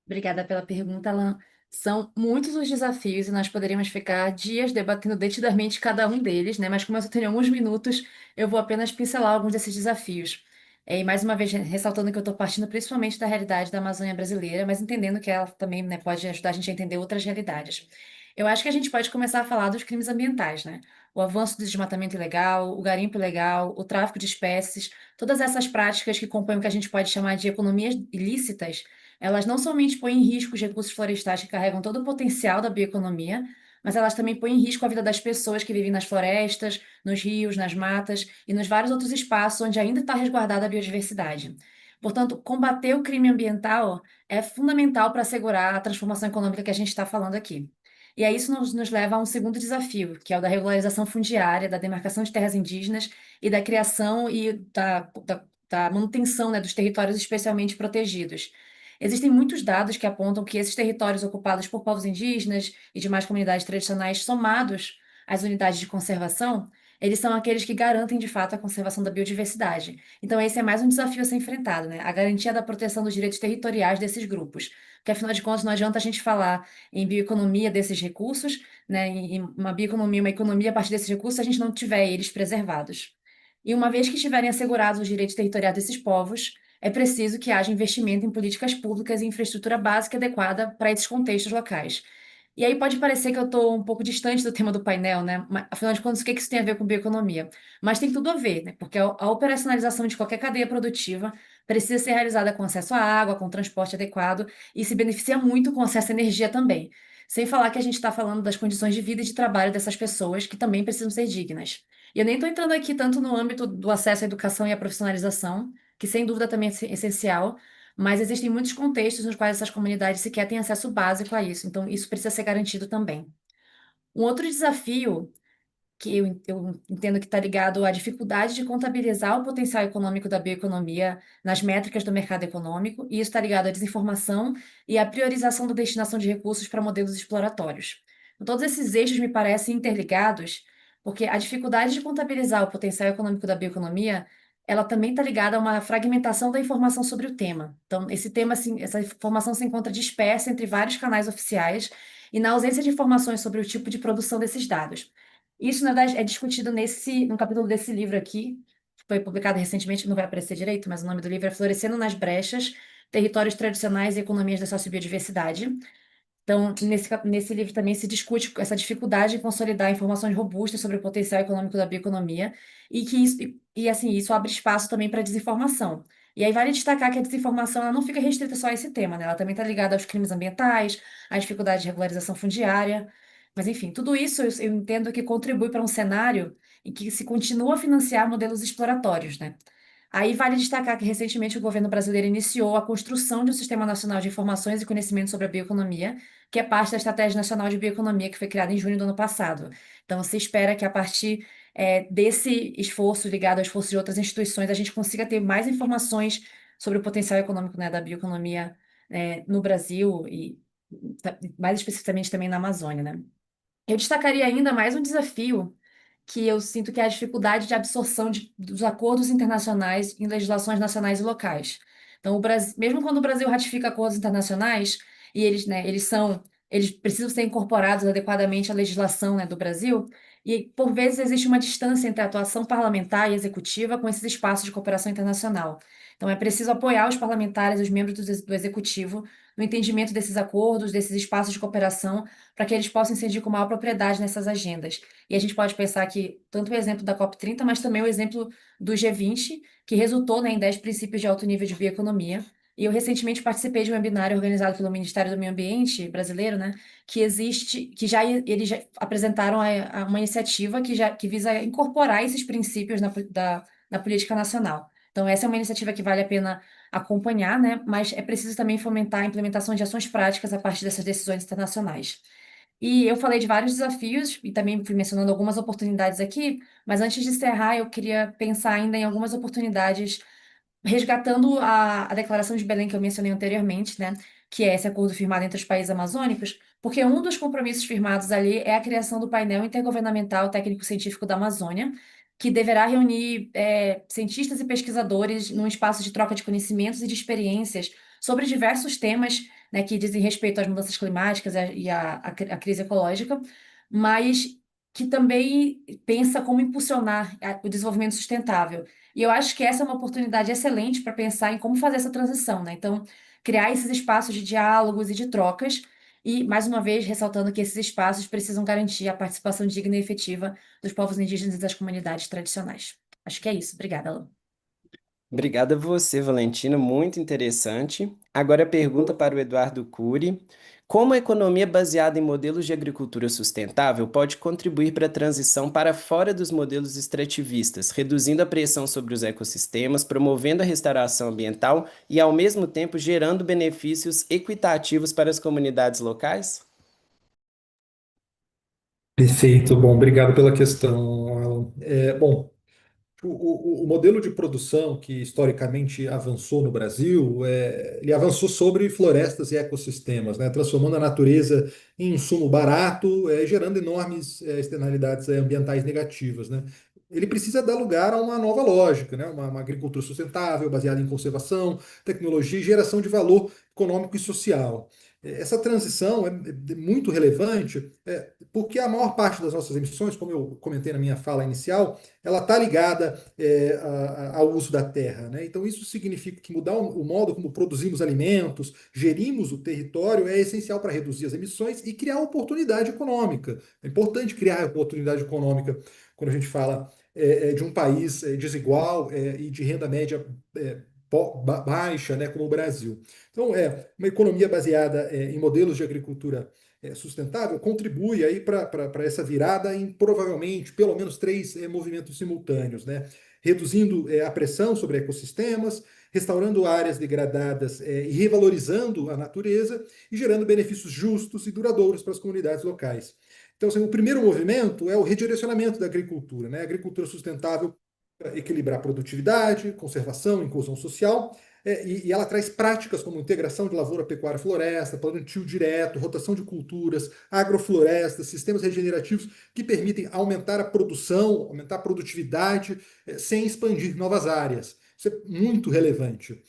Obrigada pela pergunta, Alan. São muitos os desafios e nós poderíamos ficar dias debatendo detidamente cada um deles, né? Mas como eu só tenho alguns minutos, eu vou apenas pincelar alguns desses desafios. E mais uma vez, ressaltando que eu estou partindo principalmente da realidade da Amazônia brasileira, mas entendendo que ela também, né, pode ajudar a gente a entender outras realidades. Eu acho que a gente pode começar a falar dos crimes ambientais, né? O avanço do desmatamento ilegal, o garimpo ilegal, o tráfico de espécies, todas essas práticas que compõem o que a gente pode chamar de economias ilícitas, elas não somente põem em risco os recursos florestais que carregam todo o potencial da bioeconomia, mas elas também põem em risco a vida das pessoas que vivem nas florestas, nos rios, nas matas e nos vários outros espaços onde ainda está resguardada a biodiversidade. Portanto, combater o crime ambiental é fundamental para assegurar a transformação econômica que a gente está falando aqui. E aí isso nos leva a um segundo desafio, que é o da regularização fundiária, da demarcação de terras indígenas e da criação e da manutenção, né, dos territórios especialmente protegidos. Existem muitos dados que apontam que esses territórios ocupados por povos indígenas e demais comunidades tradicionais, somados às unidades de conservação, eles são aqueles que garantem de fato a conservação da biodiversidade. Então, esse é mais um desafio a ser enfrentado, né? A garantia da proteção dos direitos territoriais desses grupos. Porque, afinal de contas, não adianta a gente falar em bioeconomia desses recursos, né? Em uma bioeconomia, uma economia a partir desses recursos, se a gente não tiver eles preservados. E uma vez que estiverem assegurados os direitos territoriais desses povos, é preciso que haja investimento em políticas públicas e infraestrutura básica adequada para esses contextos locais. E aí pode parecer que eu estou um pouco distante do tema do painel, né? Afinal de contas, o que que isso tem a ver com bioeconomia? Mas tem tudo a ver, né? Porque a operacionalização de qualquer cadeia produtiva precisa ser realizada com acesso à água, com transporte adequado e se beneficia muito com acesso à energia também. Sem falar que a gente está falando das condições de vida e de trabalho dessas pessoas que também precisam ser dignas. E eu nem estou entrando aqui tanto no âmbito do acesso à educação e à profissionalização, que sem dúvida também é essencial, mas existem muitos contextos nos quais essas comunidades sequer têm acesso básico a isso, então isso precisa ser garantido também. Um outro desafio que eu entendo que está ligado à dificuldade de contabilizar o potencial econômico da bioeconomia nas métricas do mercado econômico, e isso está ligado à desinformação e à priorização da destinação de recursos para modelos exploratórios. Então, todos esses eixos me parecem interligados, porque a dificuldade de contabilizar o potencial econômico da bioeconomia, ela também está ligada a uma fragmentação da informação sobre o tema. Então, esse tema, assim, essa informação se encontra dispersa entre vários canais oficiais e na ausência de informações sobre o tipo de produção desses dados. Isso, na verdade, é discutido no capítulo desse livro aqui, que foi publicado recentemente, não vai aparecer direito, mas o nome do livro é Florescendo nas Brechas, Territórios Tradicionais e Economias da Sociobiodiversidade. Então, nesse livro também se discute essa dificuldade em consolidar informações robustas sobre o potencial econômico da bioeconomia e que isso, assim, isso abre espaço também para desinformação. E aí vale destacar que a desinformação ela não fica restrita só a esse tema, né? Ela também está ligada aos crimes ambientais, à dificuldade de regularização fundiária. Mas, enfim, tudo isso eu entendo que contribui para um cenário em que se continua a financiar modelos exploratórios, né? Aí vale destacar que recentemente o governo brasileiro iniciou a construção de um Sistema Nacional de Informações e Conhecimento sobre a Bioeconomia, que é parte da Estratégia Nacional de Bioeconomia, que foi criada em junho do ano passado. Então, se espera que a partir desse esforço, ligado ao esforço de outras instituições, a gente consiga ter mais informações sobre o potencial econômico, né, da bioeconomia, no Brasil e mais especificamente também na Amazônia, né? Eu destacaria ainda mais um desafio que eu sinto que é a dificuldade de absorção dos acordos internacionais em legislações nacionais e locais. Então, o Brasil, mesmo quando o Brasil ratifica acordos internacionais e eles, né, eles precisam ser incorporados adequadamente à legislação, né, do Brasil, e por vezes existe uma distância entre a atuação parlamentar e executiva com esses espaços de cooperação internacional. Então, é preciso apoiar os parlamentares, os membros do executivo, no entendimento desses acordos, desses espaços de cooperação, para que eles possam incidir com maior propriedade nessas agendas. E a gente pode pensar que tanto o exemplo da COP30, mas também o exemplo do G20, que resultou, né, em 10 princípios de alto nível de bioeconomia. E eu recentemente participei de um webinário organizado pelo Ministério do Meio Ambiente brasileiro, né, que existe, eles já apresentaram uma iniciativa que visa incorporar esses princípios na política nacional. Então, essa é uma iniciativa que vale a pena acompanhar, né, mas é preciso também fomentar a implementação de ações práticas a partir dessas decisões internacionais. E eu falei de vários desafios e também fui mencionando algumas oportunidades aqui, mas antes de encerrar, eu queria pensar ainda em algumas oportunidades, resgatando a Declaração de Belém que eu mencionei anteriormente, né? Que é esse acordo firmado entre os países amazônicos, porque um dos compromissos firmados ali é a criação do painel intergovernamental técnico-científico da Amazônia, que deverá reunir cientistas e pesquisadores num espaço de troca de conhecimentos e de experiências sobre diversos temas, né, que dizem respeito às mudanças climáticas e à crise ecológica, mas que também pensa como impulsionar o desenvolvimento sustentável. E eu acho que essa é uma oportunidade excelente para pensar em como fazer essa transição, né? Então, criar esses espaços de diálogos e de trocas, e, mais uma vez, ressaltando que esses espaços precisam garantir a participação digna e efetiva dos povos indígenas e das comunidades tradicionais. Acho que é isso. Obrigada, Alan. Obrigada a você, Valentina, muito interessante. Agora a pergunta para o Eduardo Cury. Como a economia baseada em modelos de agricultura sustentável pode contribuir para a transição para fora dos modelos extrativistas, reduzindo a pressão sobre os ecossistemas, promovendo a restauração ambiental e, ao mesmo tempo, gerando benefícios equitativos para as comunidades locais? Perfeito, bom, obrigado pela questão, Alan. Bom, o modelo de produção que historicamente avançou no Brasil, ele avançou sobre florestas e ecossistemas, né, transformando a natureza em insumo barato, gerando enormes externalidades ambientais negativas, né. Ele precisa dar lugar a uma nova lógica, né, uma agricultura sustentável, baseada em conservação, tecnologia e geração de valor econômico e social. Essa transição é muito relevante, porque a maior parte das nossas emissões, como eu comentei na minha fala inicial, ela está ligada ao uso da terra, né? Então, isso significa que mudar o modo como produzimos alimentos, gerimos o território, é essencial para reduzir as emissões e criar oportunidade econômica. É importante criar oportunidade econômica quando a gente fala de um país desigual e de renda média baixa, né, como o Brasil. Então, uma economia baseada em modelos de agricultura sustentável contribui aí para essa virada em provavelmente pelo menos três movimentos simultâneos, né? Reduzindo a pressão sobre ecossistemas, restaurando áreas degradadas e revalorizando a natureza e gerando benefícios justos e duradouros para as comunidades locais. Então, assim, o primeiro movimento é o redirecionamento da agricultura, né? A agricultura sustentável equilibrar produtividade, conservação, inclusão social, e ela traz práticas como integração de lavoura, pecuária, floresta, plantio direto, rotação de culturas, agroflorestas, sistemas regenerativos que permitem aumentar a produção, aumentar a produtividade, sem expandir novas áreas. Isso é muito relevante.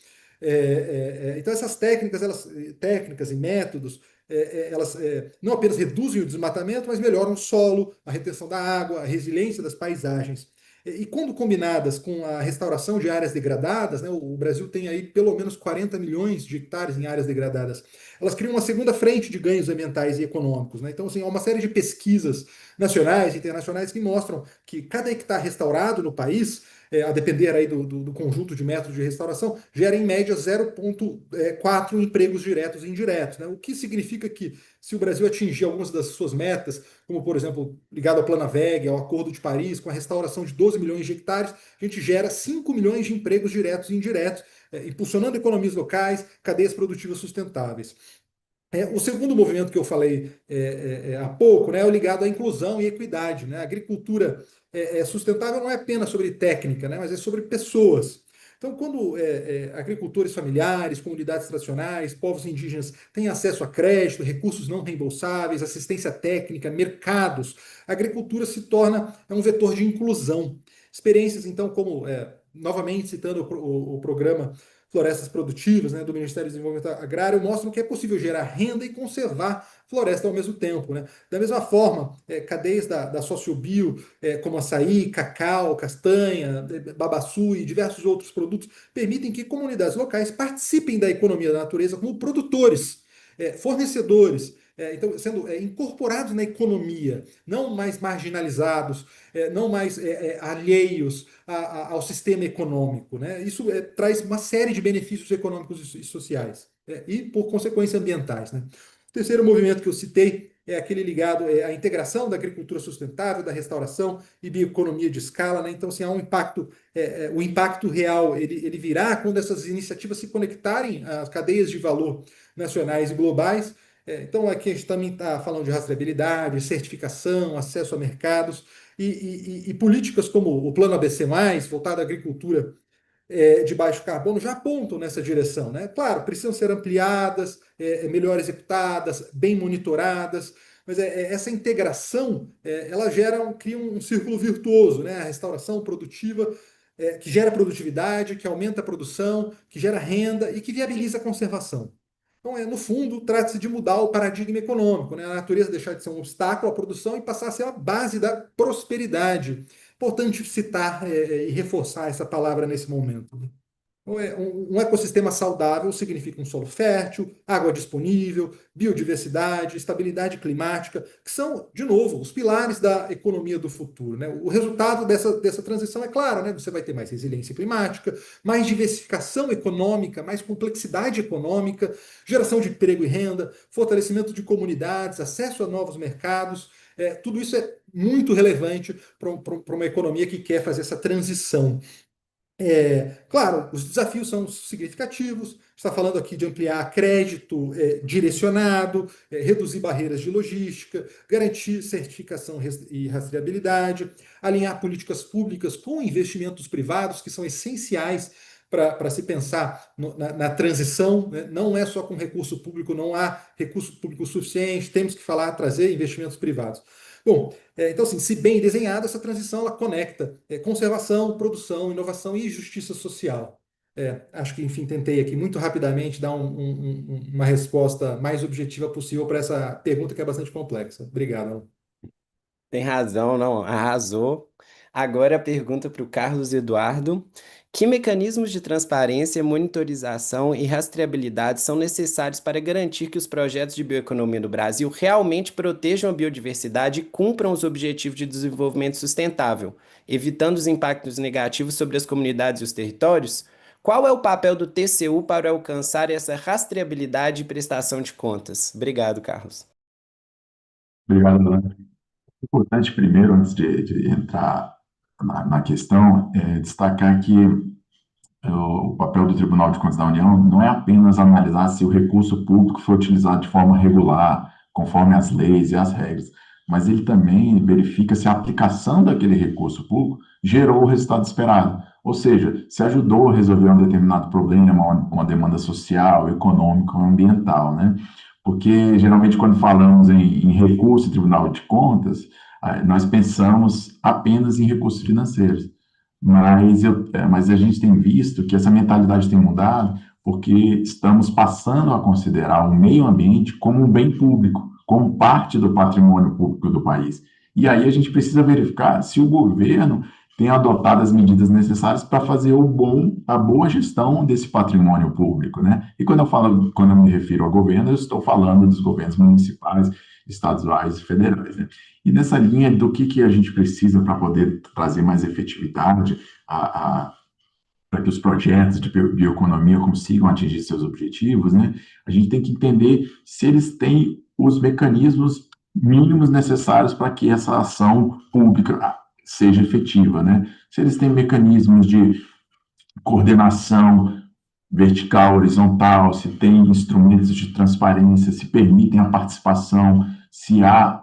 Então essas técnicas e métodos, elas não apenas reduzem o desmatamento, mas melhoram o solo, a retenção da água, a resiliência das paisagens. E quando combinadas com a restauração de áreas degradadas, né, o Brasil tem aí pelo menos 40 milhões de hectares em áreas degradadas, elas criam uma segunda frente de ganhos ambientais e econômicos, né? Então, assim, há uma série de pesquisas nacionais e internacionais que mostram que cada hectare restaurado no país, a depender aí do conjunto de métodos de restauração, gera em média 0,4 empregos diretos e indiretos, né? O que significa que se o Brasil atingir algumas das suas metas, como por exemplo, ligado ao Plano VEG, ao Acordo de Paris, com a restauração de 12 milhões de hectares, a gente gera 5 milhões de empregos diretos e indiretos, impulsionando economias locais, cadeias produtivas sustentáveis. O segundo movimento que eu falei há pouco, né, é o ligado à inclusão e equidade, né? A agricultura sustentável não é apenas sobre técnica, né, mas é sobre pessoas. Então, quando agricultores familiares, comunidades tradicionais, povos indígenas têm acesso a crédito, recursos não reembolsáveis, assistência técnica, mercados, a agricultura se torna um vetor de inclusão. Experiências, então, como, novamente citando o programa Florestas Produtivas, né, do Ministério do Desenvolvimento Agrário, mostram que é possível gerar renda e conservar floresta ao mesmo tempo, né? Da mesma forma, cadeias da sociobio, como açaí, cacau, castanha, babaçu e diversos outros produtos, permitem que comunidades locais participem da economia da natureza como produtores, fornecedores, então, sendo incorporados na economia, não mais marginalizados, não mais alheios ao sistema econômico, né? Isso traz uma série de benefícios econômicos e sociais, e, por consequência, ambientais, né? O terceiro movimento que eu citei é aquele ligado à integração da agricultura sustentável, da restauração e bioeconomia de escala, né? Então, assim, há um impacto, o impacto real ele virá quando essas iniciativas se conectarem às cadeias de valor nacionais e globais. Então, aqui a gente também está falando de rastreabilidade, certificação, acesso a mercados e políticas como o Plano ABC+, voltado à agricultura de baixo carbono, já apontam nessa direção, né? Claro, precisam ser ampliadas, melhor executadas, bem monitoradas, mas essa integração, ela cria um círculo virtuoso, né? A restauração produtiva, que gera produtividade, que aumenta a produção, que gera renda e que viabiliza a conservação. Então, no fundo, trata-se de mudar o paradigma econômico, né? A natureza deixar de ser um obstáculo à produção e passar a ser a base da prosperidade. Importante citar e reforçar essa palavra nesse momento, né? Um ecossistema saudável significa um solo fértil, água disponível, biodiversidade, estabilidade climática, que são, de novo, os pilares da economia do futuro, né? O resultado dessa transição é claro, né? Você vai ter mais resiliência climática, mais diversificação econômica, mais complexidade econômica, geração de emprego e renda, fortalecimento de comunidades, acesso a novos mercados. Tudo isso é muito relevante para uma economia que quer fazer essa transição. Claro, os desafios são significativos. Está falando aqui de ampliar crédito direcionado, reduzir barreiras de logística, garantir certificação e rastreabilidade, alinhar políticas públicas com investimentos privados, que são essenciais para se pensar na transição, né? Não é só com recurso público, não há recurso público suficiente, temos que trazer investimentos privados. Bom, então, assim, se bem desenhada, essa transição ela conecta conservação, produção, inovação e justiça social. Acho que, enfim, tentei aqui muito rapidamente dar uma resposta mais objetiva possível para essa pergunta que é bastante complexa. Obrigado, Alan. Tem razão, não, arrasou. Agora a pergunta para o Carlos Eduardo. Que mecanismos de transparência, monitorização e rastreabilidade são necessários para garantir que os projetos de bioeconomia no Brasil realmente protejam a biodiversidade e cumpram os objetivos de desenvolvimento sustentável, evitando os impactos negativos sobre as comunidades e os territórios? Qual é o papel do TCU para alcançar essa rastreabilidade e prestação de contas? Obrigado, Carlos. Obrigado, Alan. Importante, primeiro, antes de entrar na questão, destacar que o papel do Tribunal de Contas da União não é apenas analisar se o recurso público foi utilizado de forma regular, conforme as leis e as regras, mas ele também verifica se a aplicação daquele recurso público gerou o resultado esperado, ou seja, se ajudou a resolver um determinado problema, uma demanda social, econômica ou ambiental, né? Porque, geralmente, quando falamos em recurso e Tribunal de Contas, nós pensamos apenas em recursos financeiros. Mas a gente tem visto que essa mentalidade tem mudado porque estamos passando a considerar o meio ambiente como um bem público, como parte do patrimônio público do país. E aí a gente precisa verificar se o governo tenham adotado as medidas necessárias para fazer a boa gestão desse patrimônio público, né? E quando eu me refiro ao governo, eu estou falando dos governos municipais, estaduais e federais, né? E nessa linha do que a gente precisa para poder trazer mais efetividade para que os projetos de bioeconomia consigam atingir seus objetivos, né? A gente tem que entender se eles têm os mecanismos mínimos necessários para que essa ação pública seja efetiva, né? Se eles têm mecanismos de coordenação vertical, horizontal, se tem instrumentos de transparência, se permitem a participação, se há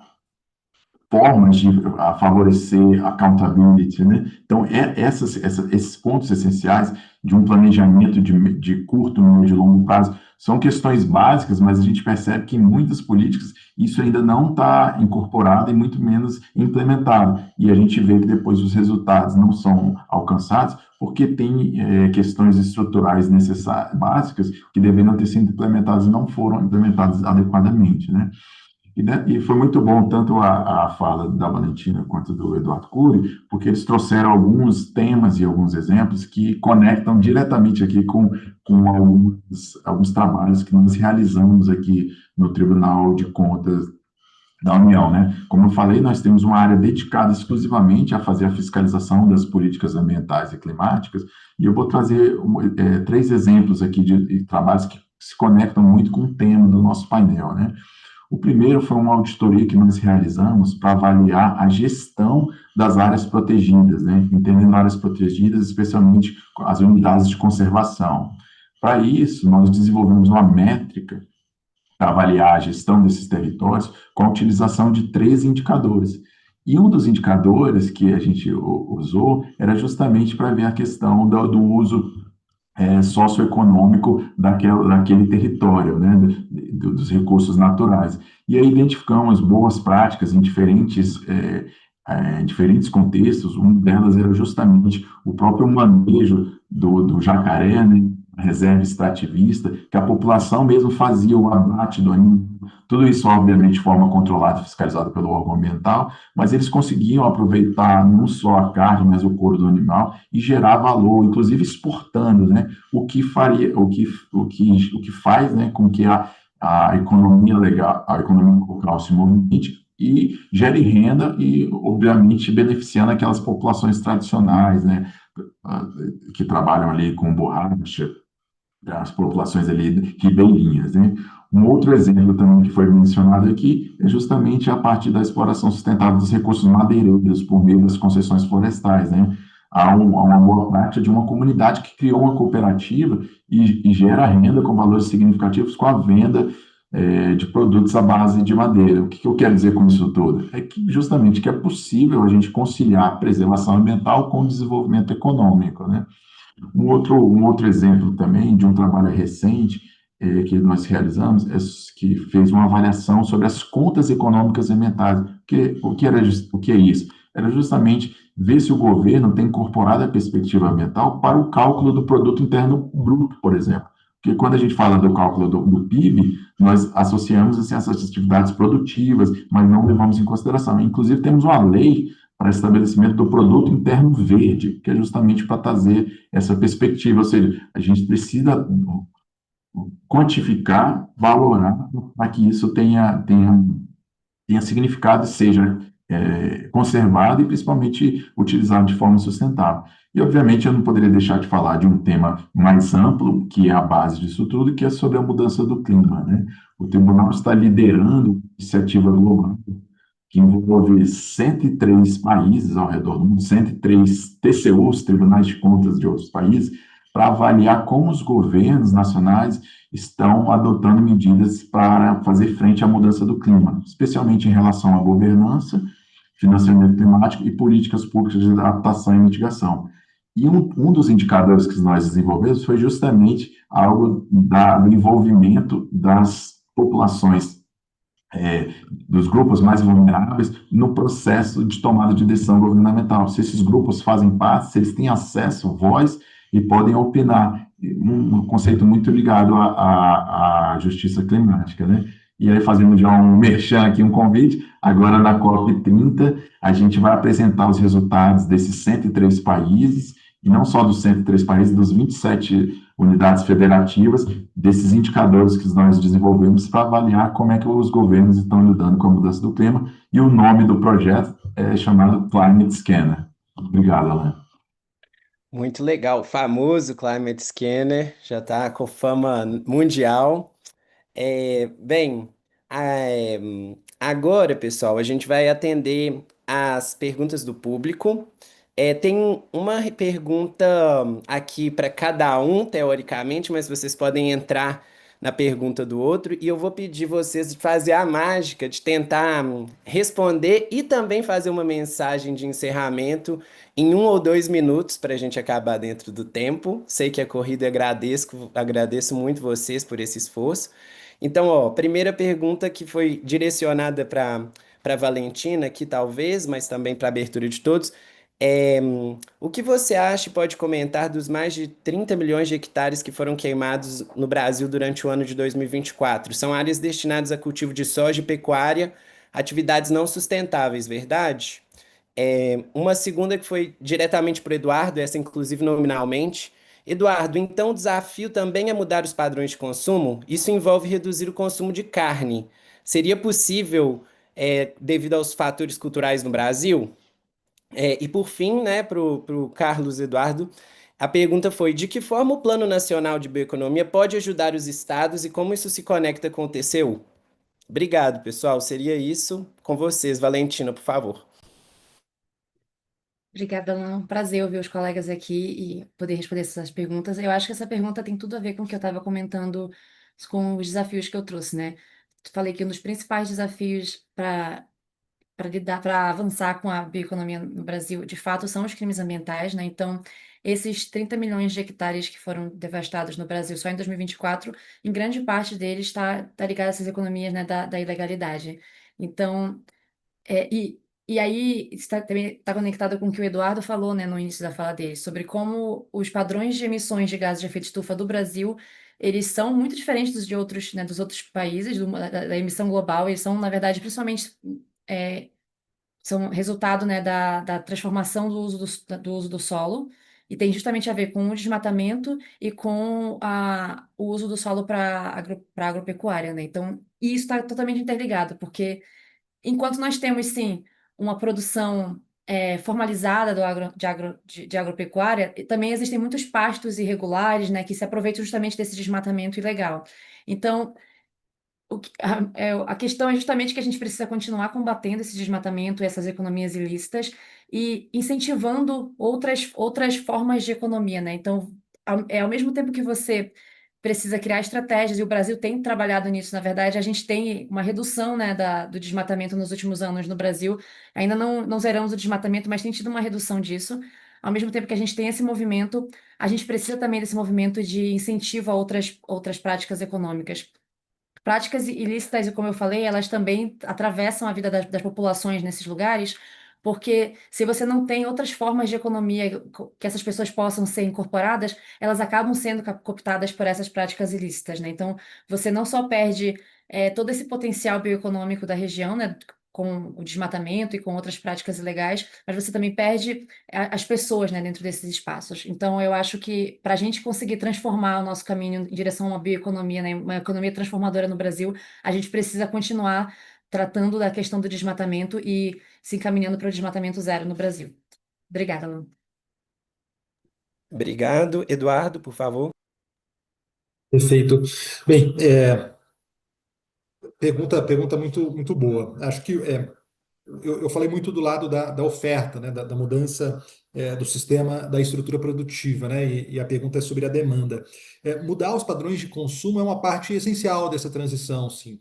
formas de favorecer accountability, né? Então, esses pontos essenciais de um planejamento de curto, médio e longo prazo são questões básicas, mas a gente percebe que em muitas políticas isso ainda não está incorporado e muito menos implementado. E a gente vê que depois os resultados não são alcançados porque tem questões estruturais necessárias, básicas, que deveriam ter sido implementadas e não foram implementadas adequadamente, né? E foi muito bom tanto a fala da Valentina quanto do Eduardo Cury, porque eles trouxeram alguns temas e alguns exemplos que conectam diretamente aqui com alguns trabalhos que nós realizamos aqui no Tribunal de Contas da União, né? Como eu falei, nós temos uma área dedicada exclusivamente a fazer a fiscalização das políticas ambientais e climáticas, e eu vou trazer 3 exemplos aqui de trabalhos que se conectam muito com o tema do nosso painel, né? O primeiro foi uma auditoria que nós realizamos para avaliar a gestão das áreas protegidas, né? Entendendo áreas protegidas, especialmente as unidades de conservação. Para isso, nós desenvolvemos uma métrica para avaliar a gestão desses territórios com a utilização de 3 indicadores. E um dos indicadores que a gente usou era justamente para ver a questão do uso socioeconômico daquele território, né, dos recursos naturais. E aí identificamos boas práticas em diferentes contextos. Uma delas era justamente o próprio manejo do jacaré, né, reserva extrativista, que a população mesmo fazia o abate do animal. Tudo isso, obviamente, de forma controlada e fiscalizada pelo órgão ambiental, mas eles conseguiam aproveitar não só a carne, mas o couro do animal e gerar valor, inclusive exportando, né? O que faz, né, com que a economia local se movimente e gere renda e, obviamente, beneficiando aquelas populações tradicionais, né, que trabalham ali com borracha, as populações ali ribeirinhas, né? Um outro exemplo também que foi mencionado aqui é justamente a parte da exploração sustentável dos recursos madeireiros por meio das concessões florestais, né? Há uma boa prática de uma comunidade que criou uma cooperativa e gera renda com valores significativos com a venda de produtos à base de madeira. O que eu quero dizer com isso tudo? É que justamente que é possível a gente conciliar a preservação ambiental com o desenvolvimento econômico, né? Um outro exemplo também de um trabalho recente que nós realizamos, que fez uma avaliação sobre as contas econômicas ambientais. O que é isso? Era justamente ver se o governo tem incorporado a perspectiva ambiental para o cálculo do produto interno bruto, por exemplo. Porque quando a gente fala do cálculo do PIB, nós associamos assim, essas atividades produtivas, mas não levamos em consideração. Inclusive, temos uma lei para estabelecimento do produto interno verde, que é justamente para trazer essa perspectiva, ou seja, a gente precisa quantificar, valorar, para que isso tenha significado e seja conservado e principalmente utilizado de forma sustentável. E, obviamente, eu não poderia deixar de falar de um tema mais amplo, que é a base disso tudo, que é sobre a mudança do clima, né? O Tribunal está liderando uma iniciativa global que envolve 103 países ao redor do mundo, 103 TCUs, Tribunais de Contas de outros países, para avaliar como os governos nacionais estão adotando medidas para fazer frente à mudança do clima, especialmente em relação à governança, financiamento climático e políticas públicas de adaptação e mitigação. E um dos indicadores que nós desenvolvemos foi justamente algo do envolvimento das populações dos grupos mais vulneráveis no processo de tomada de decisão governamental. Se esses grupos fazem parte, se eles têm acesso, voz e podem opinar. Um conceito muito ligado à justiça climática, né? E aí, fazendo já um merchan aqui, um convite, agora na COP30, a gente vai apresentar os resultados desses 103 países, e não só dos 103 países, dos 27 unidades federativas, desses indicadores que nós desenvolvemos para avaliar como é que os governos estão lidando com a mudança do clima, e o nome do projeto é chamado Climate Scanner. Obrigado, Alan. Muito legal. O famoso Climate Scanner já está com fama mundial. Bem, agora, pessoal, a gente vai atender as perguntas do público. Tem uma pergunta aqui para cada um, teoricamente, mas vocês podem entrar na pergunta do outro e eu vou pedir vocês de fazer a mágica de tentar responder e também fazer uma mensagem de encerramento em 1 ou 2 minutos para a gente acabar dentro do tempo. Sei que é corrida, agradeço muito vocês por esse esforço. Então, ó, primeira pergunta que foi direcionada para Valentina aqui, talvez, mas também para a abertura de todos. O que você acha e pode comentar dos mais de 30 milhões de hectares que foram queimados no Brasil durante o ano de 2024? São áreas destinadas a cultivo de soja e pecuária, atividades não sustentáveis, verdade? Uma segunda que foi diretamente para o Eduardo, essa inclusive nominalmente. Eduardo, então o desafio também é mudar os padrões de consumo? Isso envolve reduzir o consumo de carne. Seria possível, devido aos fatores culturais no Brasil? E por fim, né, para o Carlos Eduardo, a pergunta foi: de que forma o Plano Nacional de Bioeconomia pode ajudar os estados e como isso se conecta com o TCU? Obrigado, pessoal. Seria isso com vocês. Valentina, por favor. Obrigada, Alan. Um prazer ouvir os colegas aqui e poder responder essas perguntas. Eu acho que essa pergunta tem tudo a ver com o que eu estava comentando com os desafios que eu trouxe, né? Falei que um dos principais desafios para avançar com a bioeconomia no Brasil, de fato, são os crimes ambientais, né? Então, esses 30 milhões de hectares que foram devastados no Brasil só em 2024, em grande parte deles está ligado a essas economias, né, da ilegalidade. Então, é, e, e aí está também está conectado com o que o Eduardo falou, né, no início da fala dele, sobre como os padrões de emissões de gases de efeito estufa do Brasil, eles são muito diferentes dos de outros, né, dos outros países, da emissão global, eles são, na verdade, principalmente é, são resultado, né, da transformação do uso do solo, e tem justamente a ver com o desmatamento e com o uso do solo para agropecuária, né? Então, e isso está totalmente interligado, porque enquanto nós temos, sim, uma produção formalizada de agropecuária, e também existem muitos pastos irregulares, né, que se aproveitam justamente desse desmatamento ilegal. Então, a questão é justamente que a gente precisa continuar combatendo esse desmatamento e essas economias ilícitas e incentivando outras formas de economia, né? Então, ao mesmo tempo que você precisa criar estratégias, e o Brasil tem trabalhado nisso, na verdade, a gente tem uma redução, né, do desmatamento nos últimos anos no Brasil. Ainda não zeramos o desmatamento, mas tem tido uma redução disso. Ao mesmo tempo que a gente tem esse movimento, a gente precisa também desse movimento de incentivo a outras práticas econômicas. Práticas ilícitas, e como eu falei, elas também atravessam a vida das populações nesses lugares, porque se você não tem outras formas de economia que essas pessoas possam ser incorporadas, elas acabam sendo cooptadas por essas práticas ilícitas, né? Então, você não só perde todo esse potencial bioeconômico da região, né, com o desmatamento e com outras práticas ilegais, mas você também perde as pessoas, né, dentro desses espaços. Então, eu acho que para a gente conseguir transformar o nosso caminho em direção a uma bioeconomia, né, uma economia transformadora no Brasil, a gente precisa continuar tratando da questão do desmatamento e se encaminhando para o desmatamento zero no Brasil. Obrigada, Alan. Obrigado. Eduardo, por favor. Perfeito. Bem, pergunta muito boa. Acho que eu falei muito do lado da oferta, né, da mudança do sistema, da estrutura produtiva, né, e a pergunta é sobre a demanda. Mudar os padrões de consumo é uma parte essencial dessa transição, sim.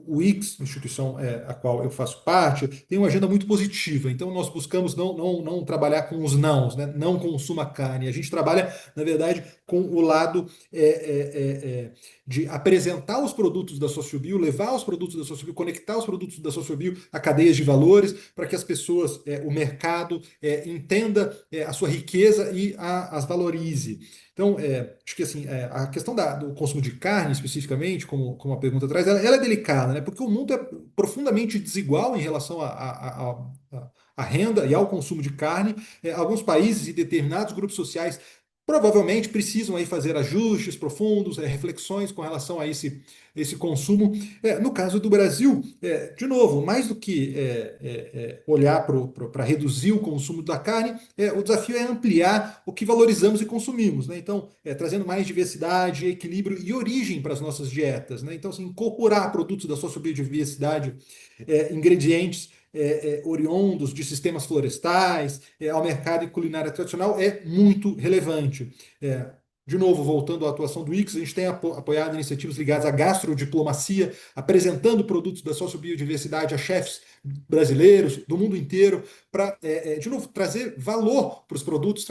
O ICS, instituição a qual eu faço parte, tem uma agenda muito positiva. Então, nós buscamos não trabalhar com os nãos, né, não consuma carne. A gente trabalha, na verdade, com o lado de apresentar os produtos da Sociobio, levar os produtos da Sociobio, conectar os produtos da Sociobio a cadeias de valores, para que as pessoas, o mercado, entenda a sua riqueza e as valorize. Então, acho que assim, a questão do consumo de carne, especificamente, como a pergunta traz, ela é delicada, né? Porque o mundo é profundamente desigual em relação à renda e ao consumo de carne. Alguns países e determinados grupos sociais provavelmente precisam aí fazer ajustes profundos, reflexões com relação a esse consumo. No caso do Brasil, de novo, mais do que olhar para reduzir o consumo da carne, o desafio é ampliar o que valorizamos e consumimos, né? Então, trazendo mais diversidade, equilíbrio e origem para as nossas dietas, né? Então, assim, incorporar produtos da sociobiodiversidade, ingredientes oriundos de sistemas florestais, ao mercado e culinária tradicional é muito relevante. De novo, voltando à atuação do ICS, a gente tem apoiado iniciativas ligadas à gastrodiplomacia, apresentando produtos da sociobiodiversidade a chefes brasileiros do mundo inteiro, para, de novo, trazer valor para os produtos,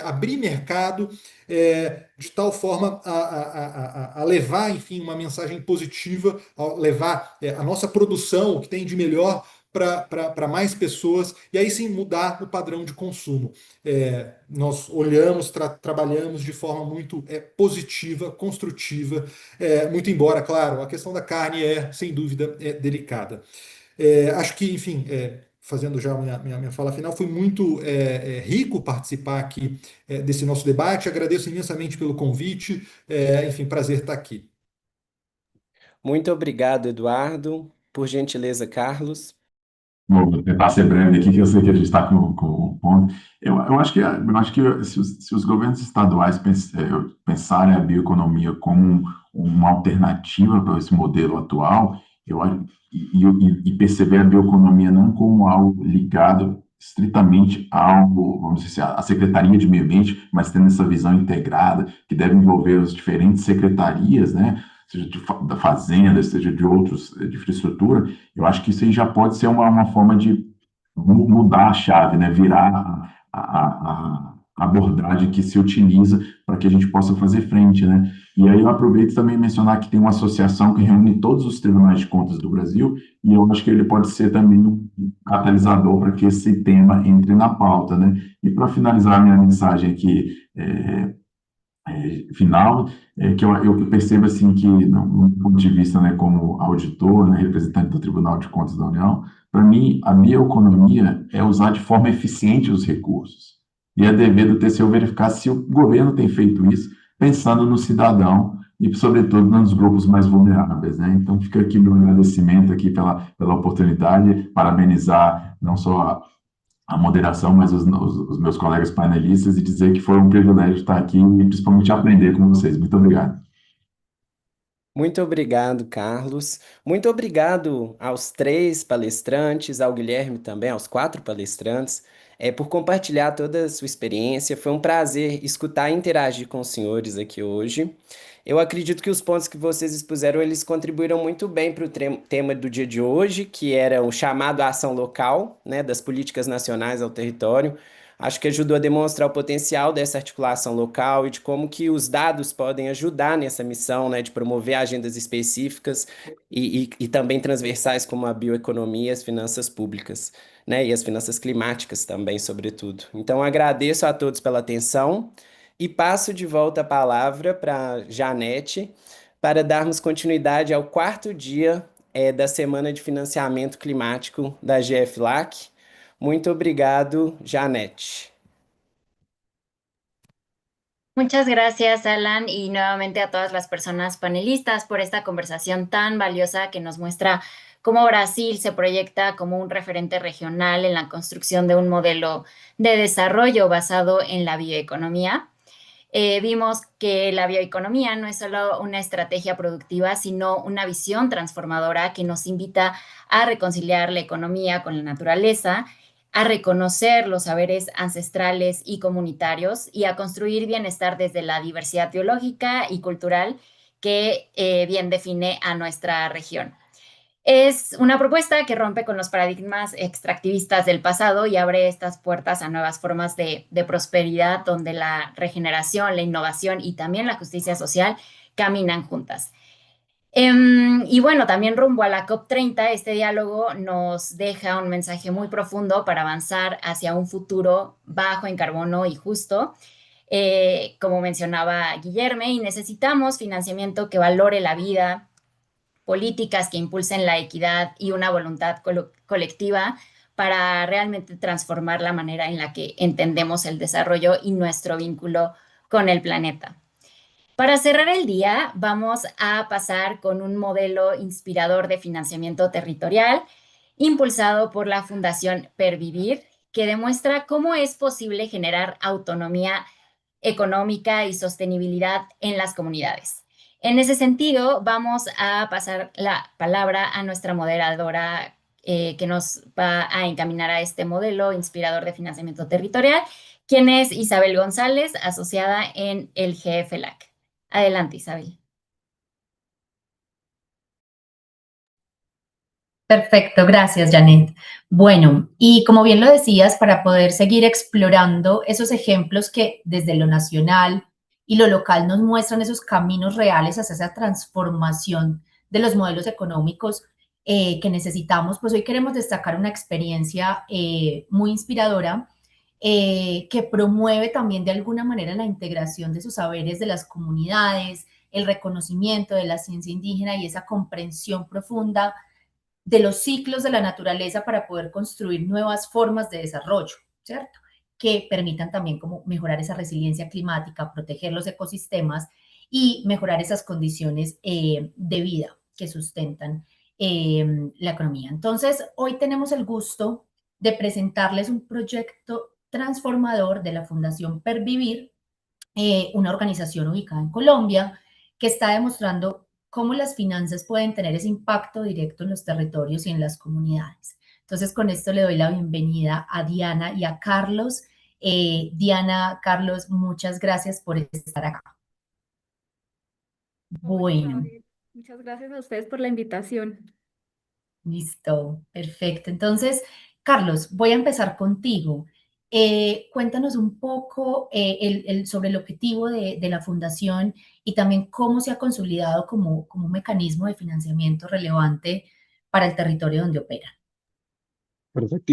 abrir mercado, de tal forma a levar, enfim, uma mensagem positiva, a levar a nossa produção, o que tem de melhor, para mais pessoas, e aí sim mudar o padrão de consumo. Nós olhamos, trabalhamos de forma muito positiva, construtiva, muito embora, claro, a questão da carne sem dúvida, delicada. Acho que, enfim, fazendo já minha fala final, foi muito rico participar aqui desse nosso debate. Agradeço imensamente pelo convite. Enfim, prazer estar aqui. Muito obrigado, Eduardo. Por gentileza, Carlos. Vou tentar ser breve aqui, que eu sei que a gente está com o ponto. Eu acho que se os governos estaduais pensarem a bioeconomia como uma alternativa para esse modelo atual, e perceber a bioeconomia não como algo ligado estritamente ao, vamos dizer assim, à Secretaria de Meio Ambiente, mas tendo essa visão integrada, que deve envolver as diferentes secretarias, né? Seja da Fazenda, seja de outros, de infraestrutura. Eu acho que isso aí já pode ser uma forma de mudar a chave, né? Virar a abordagem que se utiliza para que a gente possa fazer frente, né? E aí eu aproveito também mencionar que tem uma associação que reúne todos os tribunais de contas do Brasil, e eu acho que ele pode ser também um catalisador para que esse tema entre na pauta, né? E para finalizar a minha mensagem aqui, final, que eu percebo assim que, no ponto de vista, né, como auditor, né, representante do Tribunal de Contas da União, para mim, a bioeconomia é usar de forma eficiente os recursos. E é dever do TCU verificar se o governo tem feito isso, pensando no cidadão e, sobretudo, nos grupos mais vulneráveis, né? Então, fica aqui meu agradecimento aqui pela oportunidade, parabenizar não só a moderação, mas os meus colegas panelistas, e dizer que foi um privilégio estar aqui e principalmente aprender com vocês. Muito obrigado. Muito obrigado, Carlos. Muito obrigado aos três palestrantes, ao Guilherme também, aos quatro palestrantes, por compartilhar toda a sua experiência. Foi um prazer escutar e interagir com os senhores aqui hoje. Eu acredito que os pontos que vocês expuseram, eles contribuíram muito bem para o tema do dia de hoje, que era o chamado à ação local, né, das políticas nacionais ao território. Acho que ajudou a demonstrar o potencial dessa articulação local e de como que os dados podem ajudar nessa missão, né, de promover agendas específicas e também transversais como a bioeconomia e as finanças públicas, né, e as finanças climáticas também, sobretudo. Então, agradeço a todos pela atenção e passo de volta a palavra para Janete para darmos continuidade ao quarto dia da Semana de Financiamento Climático da GFLAC. Muito obrigado, Janete. Muchas gracias, Alan, y nuevamente a todas las personas panelistas por esta conversación tan valiosa que nos muestra cómo Brasil se proyecta como un referente regional en la construcción de un modelo de desarrollo basado en la bioeconomía. Vimos que la bioeconomía no es solo una estrategia productiva, sino una visión transformadora que nos invita a reconciliar la economía con la naturaleza, a reconocer los saberes ancestrales y comunitarios y a construir bienestar desde la diversidad biológica y cultural que bien define a nuestra región. Es una propuesta que rompe con los paradigmas extractivistas del pasado y abre estas puertas a nuevas formas de prosperidad donde la regeneración, la innovación y también la justicia social caminan juntas. Y bueno, también rumbo a la COP30, este diálogo nos deja un mensaje muy profundo para avanzar hacia un futuro bajo en carbono y justo. como mencionaba Guillermo, y necesitamos financiamiento que valore la vida, políticas que impulsen la equidad y una voluntad colectiva para realmente transformar la manera en la que entendemos el desarrollo y nuestro vínculo con el planeta. Para cerrar el día, vamos a pasar con un modelo inspirador de financiamiento territorial impulsado por la Fundación Pervivir, que demuestra cómo es posible generar autonomía económica y sostenibilidad en las comunidades. En ese sentido, vamos a pasar la palabra a nuestra moderadora que nos va a encaminar a este modelo inspirador de financiamiento territorial, quien es Isabel González, asociada en el GFLAC. Adelante, Isabel. Perfecto, gracias, Janet. Bueno, y como bien lo decías, para poder seguir explorando esos ejemplos que desde lo nacional y lo local nos muestran esos caminos reales hacia esa transformación de los modelos económicos que necesitamos, pues hoy queremos destacar una experiencia muy inspiradora que promueve también de alguna manera la integración de esos saberes de las comunidades, el reconocimiento de la ciencia indígena y esa comprensión profunda de los ciclos de la naturaleza para poder construir nuevas formas de desarrollo, ¿cierto? Que permitan también como mejorar esa resiliencia climática, proteger los ecosistemas y mejorar esas condiciones de vida que sustentan la economía. Entonces, hoy tenemos el gusto de presentarles un proyecto transformador de la Fundación Pervivir, una organización ubicada en Colombia que está demostrando cómo las finanzas pueden tener ese impacto directo en los territorios y en las comunidades. Entonces, con esto le doy la bienvenida a Diana y a Carlos. Diana, Carlos, muchas gracias por estar acá. Hola, Bueno, Isabel. Muchas gracias a ustedes por la invitación. listo, perfecto. Entonces, Carlos, voy a empezar contigo. Cuéntanos un poco sobre el objetivo de la fundación y también cómo se ha consolidado como un mecanismo de financiamiento relevante para el territorio donde opera. Perfecto,